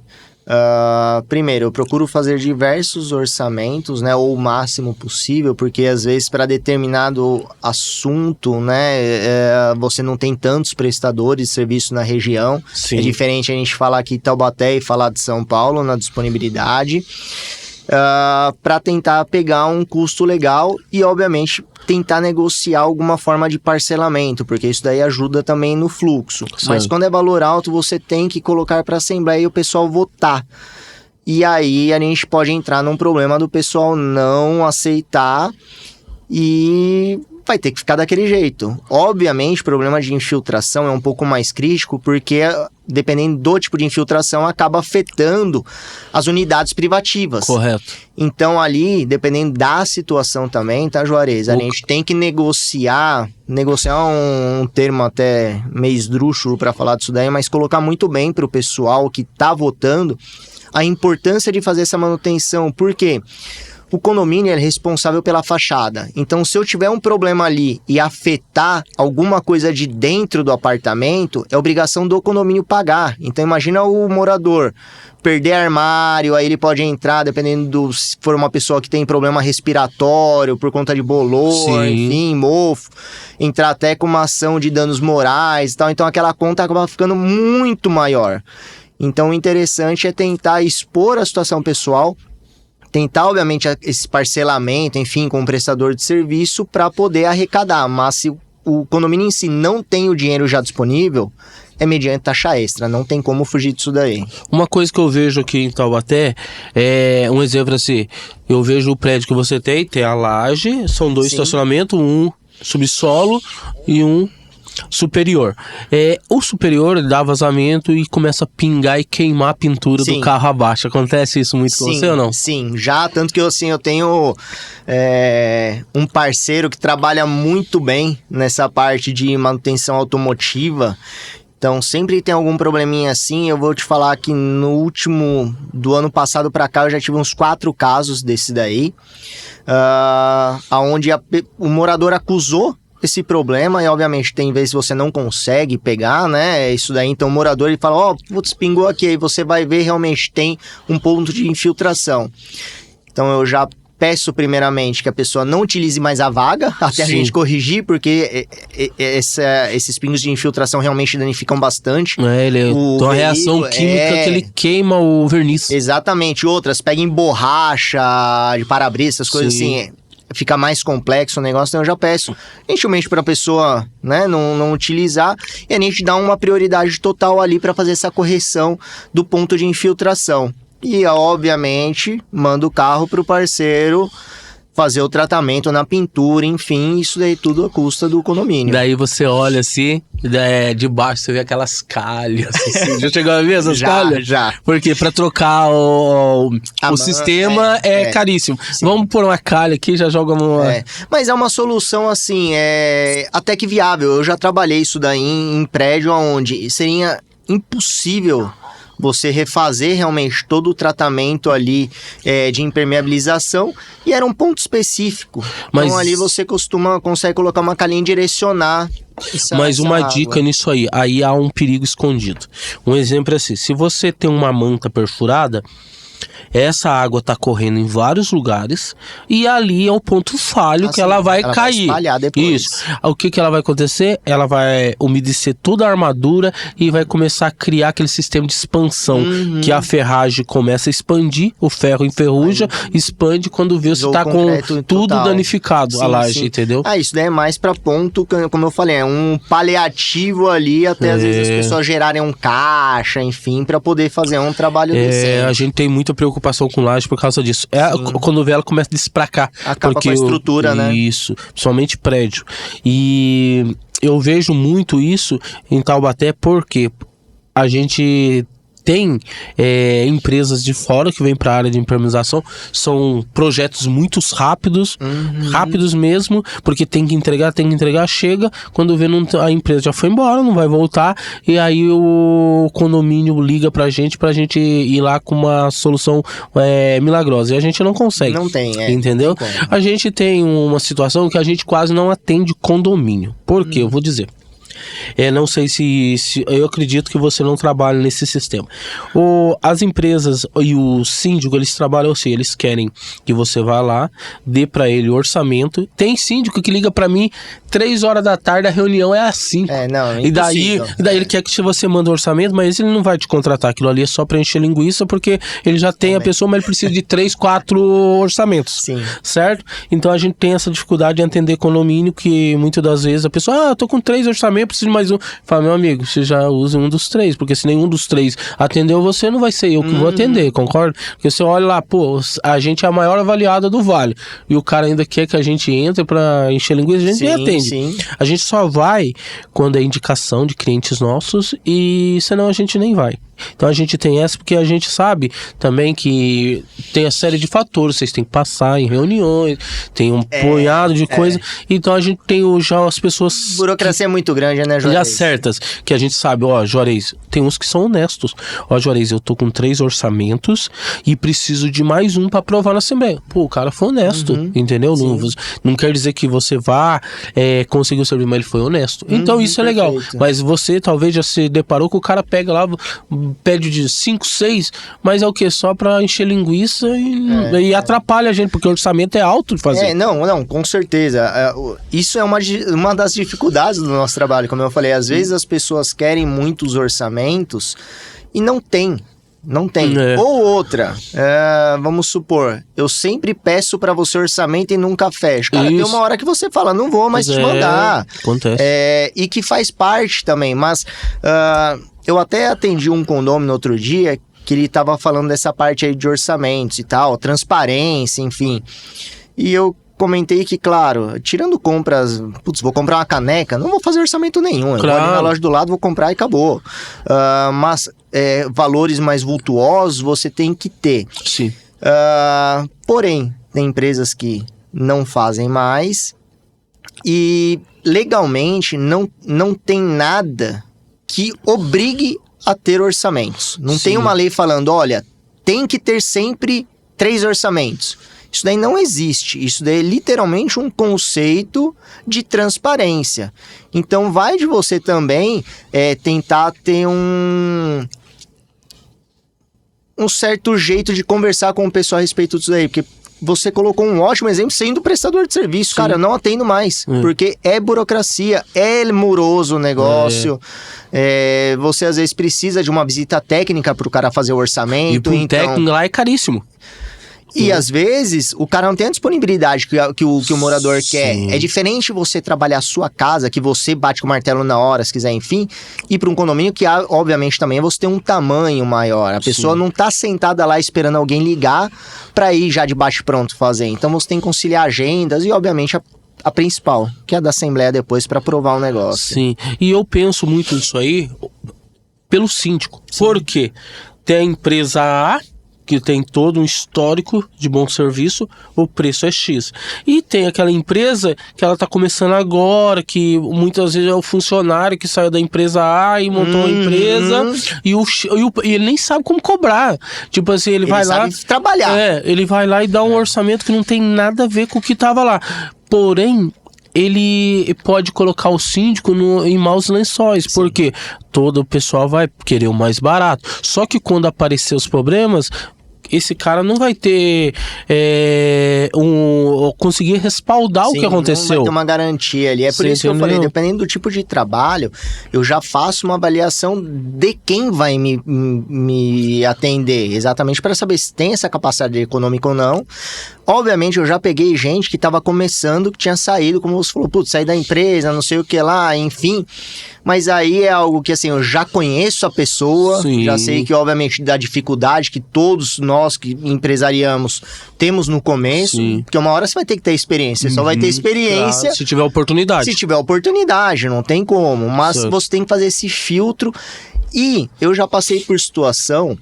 A: Primeiro, eu procuro fazer diversos orçamentos, né, ou o máximo possível, porque às vezes para determinado assunto, né, você não tem tantos prestadores de serviço na região. É diferente a gente falar aqui de Taubaté e falar de São Paulo na disponibilidade, para tentar pegar um custo legal e obviamente tentar negociar alguma forma de parcelamento, porque isso daí ajuda também no fluxo. Mas quando é valor alto, você tem que colocar para a Assembleia e o pessoal votar. E aí a gente pode entrar num problema do pessoal não aceitar e vai ter que ficar daquele jeito. Obviamente, o problema de infiltração é um pouco mais crítico, porque dependendo do tipo de infiltração, acaba afetando as unidades privativas.
C: Correto.
A: Então ali, dependendo da situação também, tá, Juarez? A gente tem que negociar um termo até meio esdrúxulo para falar disso daí, mas colocar muito bem para o pessoal que tá votando a importância de fazer essa manutenção. Por quê? o condomínio é responsável pela fachada. Então, se eu tiver um problema ali e afetar alguma coisa de dentro do apartamento, é obrigação do condomínio pagar. Então, imagina o morador perder armário, aí ele pode entrar, dependendo se for uma pessoa que tem problema respiratório por conta de bolor, enfim, mofo, entrar até com uma ação de danos morais e tal. Então, aquela conta acaba ficando muito maior. Então, o interessante é tentar expor a situação pessoal, tentar, obviamente, esse parcelamento, enfim, com o prestador de serviço para poder arrecadar. Mas se o condomínio em si não tem o dinheiro já disponível, é mediante taxa extra, não tem como fugir disso daí.
C: Uma coisa que eu vejo aqui em Taubaté, um exemplo assim, eu vejo o prédio que você tem a laje, são 2 estacionamentos, um subsolo e um superior. O superior dá vazamento e começa a pingar e queimar a pintura do carro abaixo. Acontece isso muito com você ou não?
A: Sim, já, tanto que assim, eu tenho um parceiro que trabalha muito bem nessa parte de manutenção automotiva. Então, sempre que tem algum probleminha assim, eu vou te falar que do ano passado para cá, eu já tive uns 4 casos desse daí, onde o morador acusou esse problema, e obviamente tem vezes que você não consegue pegar, né, isso daí, então o morador ele fala, putz, pingou aqui, aí você vai ver, realmente tem um ponto de infiltração. Então eu já peço primeiramente que a pessoa não utilize mais a vaga, até a gente corrigir, porque esses pingos de infiltração realmente danificam bastante.
C: Tem uma reação química que ele queima o verniz.
A: Exatamente, outras, peguem borracha de para-brisa, essas coisas assim, fica mais complexo o negócio, então eu já peço gentilmente para a pessoa, né, não utilizar, e a gente dá uma prioridade total ali para fazer essa correção do ponto de infiltração. E, obviamente, manda o carro para o parceiro fazer o tratamento na pintura, enfim, isso daí tudo a custa do condomínio.
C: Daí você olha assim, de baixo você vê aquelas calhas. Assim. Já chegou a ver essas calhas?
A: Já.
C: Porque para trocar o sistema é caríssimo. Sim. Vamos pôr uma calha aqui, já joga uma...
A: Mas é uma solução assim, até que viável. Eu já trabalhei isso daí em prédio onde seria impossível você refazer realmente todo o tratamento ali de impermeabilização, e era um ponto específico.
C: Mas...
A: Então ali você consegue colocar uma calhinha e direcionar
C: Mas uma
A: água.
C: dica nisso aí há um perigo escondido. Um exemplo é assim, se você tem uma manta perfurada, essa água está correndo em vários lugares e ali é o ponto falho que ela vai cair.
A: Vai espalhar depois.
C: Isso. O que ela vai acontecer? Ela vai umedecer toda a armadura e vai começar a criar aquele sistema de expansão, que a ferragem começa a expandir, o ferro enferruja, expande, quando vê você está com tudo danificado, a laje, entendeu?
A: Isso daí é mais para ponto, como eu falei, é um paliativo ali, até às vezes as pessoas gerarem um caixa, enfim, para poder fazer um trabalho decente.
C: A gente tem muita preocupação com laje por causa disso. Quando vê, ela começa a despracar.
A: Acaba com a estrutura, né?
C: Isso, principalmente prédio. E eu vejo muito isso em Taubaté porque a gente tem empresas de fora que vêm para a área de impermeabilização. São projetos muito rápidos, rápidos mesmo, porque tem que entregar, chega, quando vê a empresa já foi embora, não vai voltar, e aí o condomínio liga pra gente ir lá com uma solução milagrosa, e a gente não consegue.
A: Não tem,
C: entendeu?
A: Não tem.
C: A gente tem uma situação que a gente quase não atende condomínio. Por quê? Eu vou dizer. Não sei se eu acredito que você não trabalha nesse sistema. As empresas e o síndico, eles trabalham assim, eles querem que você vá lá, dê para ele o orçamento. Tem síndico que liga para mim 3 horas da tarde, a reunião é assim.
A: É
C: e daí ele quer que você mande o orçamento, mas ele não vai te contratar. Aquilo ali é só para encher linguiça, porque ele já tem a pessoa, mas ele precisa de 3, 4 orçamentos.
A: Sim.
C: Certo? Então a gente tem essa dificuldade de atender condomínio, que muitas das vezes a pessoa, eu tô com 3 orçamentos, preciso de mais um. Fala, meu amigo, você já usa um dos 3, porque se nenhum dos 3 atendeu você, não vai ser eu que vou atender, concorda? Porque você olha lá, a gente é a maior avaliada do Vale, e o cara ainda quer que a gente entre pra encher linguiça, a gente nem atende.
A: Sim.
C: A gente só vai quando é indicação de clientes nossos, e senão a gente nem vai. Então a gente tem essa porque a gente sabe também que tem a série de fatores, vocês têm que passar em reuniões, tem um punhado de coisa, então a gente tem já as pessoas...
A: Burocracia é muito grande, né, Juarez?
C: Já certas, que a gente sabe, ó, Juarez, tem uns que são honestos. Ó, Juarez, eu tô com 3 orçamentos e preciso de mais um pra aprovar na Assembleia. Pô, o cara foi honesto, entendeu? Não quer dizer que você vá conseguir o serviço, mas ele foi honesto. Então isso é legal. Mas você talvez já se deparou que o cara pega lá, pede de 5, 6, mas é o que? Só pra encher linguiça e atrapalha a gente, porque o orçamento é alto de fazer.
A: Não, com certeza. Isso é uma das dificuldades do nosso trabalho, como eu falei. Às vezes as pessoas querem muitos orçamentos e não tem. Ou outra, vamos supor, eu sempre peço pra você orçamento e nunca fecho. Cara, tem uma hora que você fala, não vou mais te mandar.
C: Acontece.
A: E que faz parte também, mas eu até atendi um condômino outro dia que ele tava falando dessa parte aí de orçamentos e tal, transparência, enfim. E eu comentei que, claro, tirando compras, vou comprar uma caneca, não vou fazer orçamento nenhum.
C: Claro.
A: Eu vou ali na loja do lado, vou comprar e acabou. Mas valores mais vultuosos você tem que ter.
C: Sim.
A: Porém, tem empresas que não fazem mais e legalmente não tem nada que obrigue a ter orçamentos. Não tem uma lei falando, olha, tem que ter sempre 3 orçamentos. Isso daí não existe. Isso daí é literalmente um conceito de transparência. Então vai de você também tentar ter um certo jeito de conversar com o pessoal a respeito disso daí. Porque você colocou um ótimo exemplo sendo prestador de serviço. Sim. Cara, eu não atendo mais. Porque é burocracia, é moroso o negócio. Você às vezes precisa de uma visita técnica para o cara fazer o orçamento.
C: E técnico lá é caríssimo.
A: E às vezes o cara não tem a disponibilidade que o morador quer. É diferente você trabalhar a sua casa, que você bate com o martelo na hora, se quiser, enfim, ir para um condomínio que, obviamente, também você tem um tamanho maior. A pessoa não tá sentada lá esperando alguém ligar para ir já de bate-pronto fazer. Então você tem que conciliar agendas e, obviamente, a principal, que é a da Assembleia depois para aprovar o negócio.
C: Sim, e eu penso muito nisso aí pelo síndico. Por quê? Tem a empresa A, que tem todo um histórico de bom serviço, o preço é X. E tem aquela empresa que ela tá começando agora, que muitas vezes é o funcionário que saiu da empresa A e montou uma empresa, e ele nem sabe como cobrar. Tipo assim, ele vai lá...
A: sabe trabalhar.
C: Ele vai lá e dá um orçamento que não tem nada a ver com o que tava lá. Porém, ele pode colocar o síndico em maus lençóis, porque todo o pessoal vai querer o mais barato. Só que quando aparecer os problemas, esse cara não vai ter conseguir respaldar o que aconteceu.
A: Não vai ter uma garantia ali. É por isso que eu falei, dependendo do tipo de trabalho, eu já faço uma avaliação de quem vai me atender, exatamente para saber se tem essa capacidade econômica ou não. Obviamente, eu já peguei gente que estava começando, que tinha saído, como você falou, sair da empresa, não sei o que lá, enfim. Mas aí é algo que, assim, eu já conheço a pessoa, já sei que, obviamente, da dificuldade que todos nós que empresariamos temos no começo, porque uma hora você vai ter que ter experiência, só vai ter experiência...
C: Claro, se tiver oportunidade.
A: Se tiver oportunidade, não tem como, mas você tem que fazer esse filtro. E eu já passei por situação...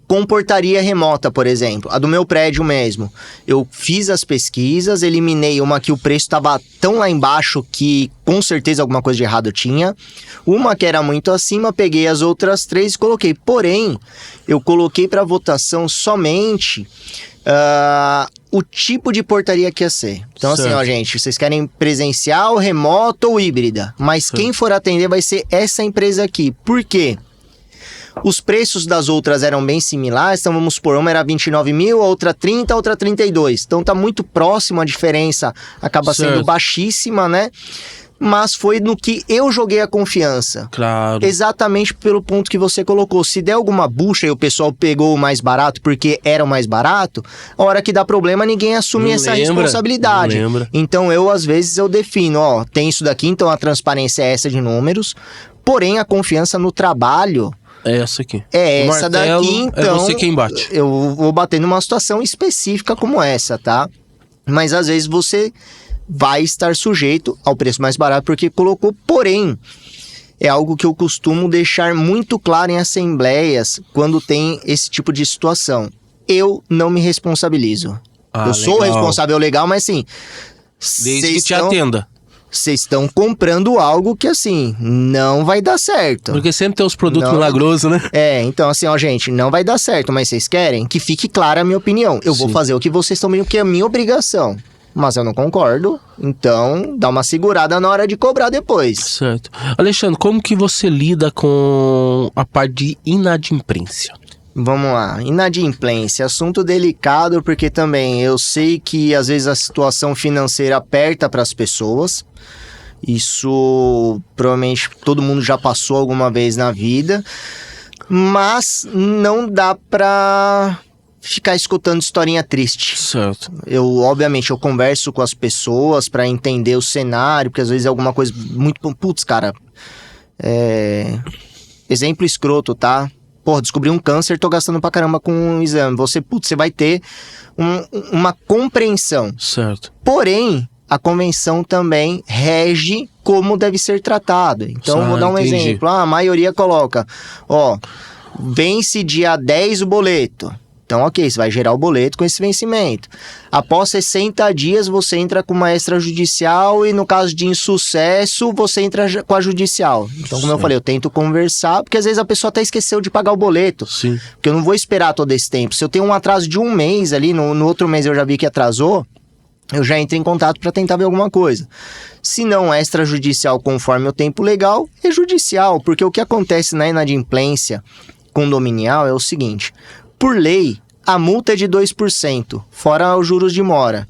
A: com portaria remota, por exemplo, a do meu prédio mesmo. Eu fiz as pesquisas, eliminei uma que o preço estava tão lá embaixo que com certeza alguma coisa de errado tinha. Uma que era muito acima, peguei as outras 3 e coloquei. Porém, eu coloquei para votação somente o tipo de portaria que ia ser. Então assim, ó, gente, vocês querem presencial, remoto ou híbrida, mas quem for atender vai ser essa empresa aqui. Por quê? Os preços das outras eram bem similares, então vamos supor, uma era 29 mil, a outra 30, a outra 32. Então tá muito próximo, a diferença acaba sendo baixíssima, né? Mas foi no que eu joguei a confiança.
C: Claro.
A: Exatamente pelo ponto que você colocou. Se der alguma bucha e o pessoal pegou o mais barato porque era o mais barato, a hora que dá problema ninguém assume essa responsabilidade. Então às vezes eu defino, ó, tem isso daqui, então a transparência é essa de números, porém a confiança no trabalho...
C: É essa aqui.
A: É essa daqui, então...
C: É você quem bate.
A: Eu vou bater numa situação específica como essa, tá? Mas às vezes você vai estar sujeito ao preço mais barato porque colocou, porém... é algo que eu costumo deixar muito claro em assembleias quando tem esse tipo de situação. Eu não me responsabilizo. Eu sou o responsável legal, mas assim...
C: Desde que te atenda.
A: Vocês estão comprando algo que, assim, não vai dar certo.
C: Porque sempre tem os produtos milagrosos, né?
A: Então assim, ó, gente, não vai dar certo, mas vocês querem que fique clara a minha opinião. Eu vou fazer o que vocês estão vendo, que é a minha obrigação. Mas eu não concordo, então dá uma segurada na hora de cobrar depois.
C: Certo. Alexandre, como que você lida com a parte de inadimplência?
A: Vamos lá, inadimplência, assunto delicado, porque também eu sei que às vezes a situação financeira aperta para as pessoas. Isso provavelmente todo mundo já passou alguma vez na vida, mas não dá para ficar escutando historinha triste.
C: Certo.
A: Obviamente, eu converso com as pessoas para entender o cenário, porque às vezes é alguma coisa muito... Putz, cara, exemplo escroto, tá? Porra, descobri um câncer, tô gastando pra caramba com um exame. Você vai ter uma compreensão.
C: Certo.
A: Porém, a convenção também rege como deve ser tratado. Então, vou dar um exemplo. A maioria coloca, vence dia 10 o boleto. Então, ok, você vai gerar o boleto com esse vencimento. Após 60 dias, você entra com uma extrajudicial e, no caso de insucesso, você entra com a judicial. Então, como eu falei, eu tento conversar, porque às vezes a pessoa até esqueceu de pagar o boleto.
C: Sim.
A: Porque eu não vou esperar todo esse tempo. Se eu tenho um atraso de um mês ali, no outro mês eu já vi que atrasou, eu já entro em contato para tentar ver alguma coisa. Se não é extrajudicial conforme o tempo legal, é judicial. Porque o que acontece na inadimplência condominial é o seguinte... Por lei, a multa é de 2%, fora os juros de mora.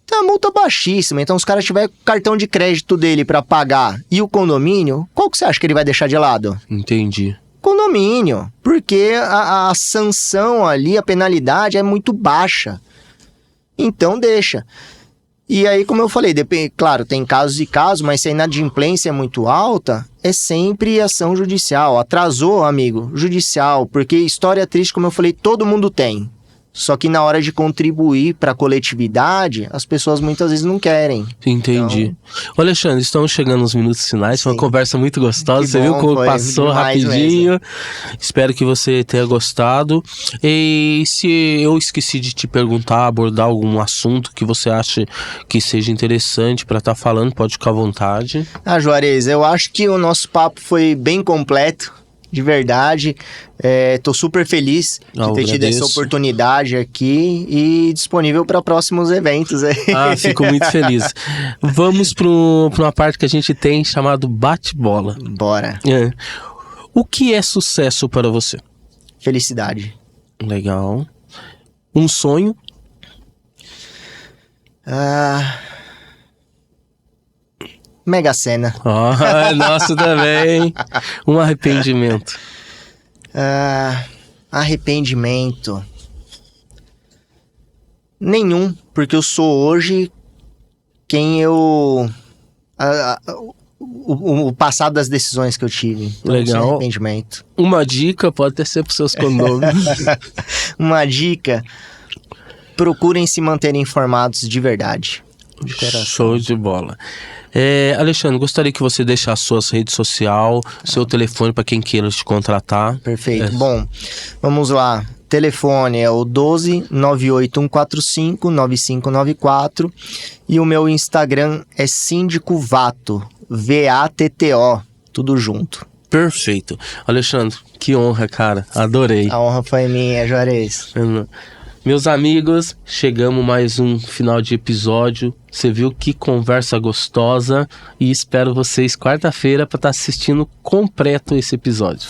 A: Então, é uma multa baixíssima. Então, se o cara tiver o cartão de crédito dele para pagar e o condomínio, qual que você acha que ele vai deixar de lado?
C: Entendi.
A: Condomínio. Porque a sanção ali, a penalidade é muito baixa. Então, deixa. E aí, como eu falei, claro, tem casos e casos, mas se a inadimplência é muito alta, é sempre ação judicial. Atrasou, amigo, judicial, porque história triste, como eu falei, todo mundo tem. Só que na hora de contribuir para a coletividade, as pessoas muitas vezes não querem.
C: Entendi. Então... Ô Alexandre, estamos chegando nos minutos finais. Foi uma conversa muito gostosa. Que você viu como passou rapidinho. Mesmo. Espero que você tenha gostado. E se eu esqueci de te perguntar, abordar algum assunto que você acha que seja interessante para estar falando, pode ficar à vontade.
A: Juarez, eu acho que o nosso papo foi bem completo. De verdade, tô super feliz de ter tido essa oportunidade aqui e disponível para próximos eventos.
C: Fico muito feliz. Vamos para uma parte que a gente tem chamado bate-bola.
A: Bora.
C: O que é sucesso para você?
A: Felicidade.
C: Legal. Um sonho?
A: Mega Sena.
C: Nossa, também. Um arrependimento.
A: Arrependimento. Nenhum, porque eu sou hoje quem eu... O passado das decisões que eu tive.
C: Legal.
A: Arrependimento.
C: Uma dica pode até ser para os seus condôminos.
A: Uma dica. Procurem se manter informados de verdade.
C: Show de bola. Alexandre, gostaria que você deixasse suas redes sociais, seu telefone para quem queira te contratar.
A: Perfeito. Bom, vamos lá. Telefone é o 12-98145-9594 e o meu Instagram é Síndico Vato, VATTO, tudo junto.
C: Perfeito. Alexandre, que honra, cara. Adorei.
A: A honra foi minha, Juarez.
C: Meus amigos, chegamos mais um final de episódio. Você viu que conversa gostosa e espero vocês quarta-feira para estar assistindo completo esse episódio.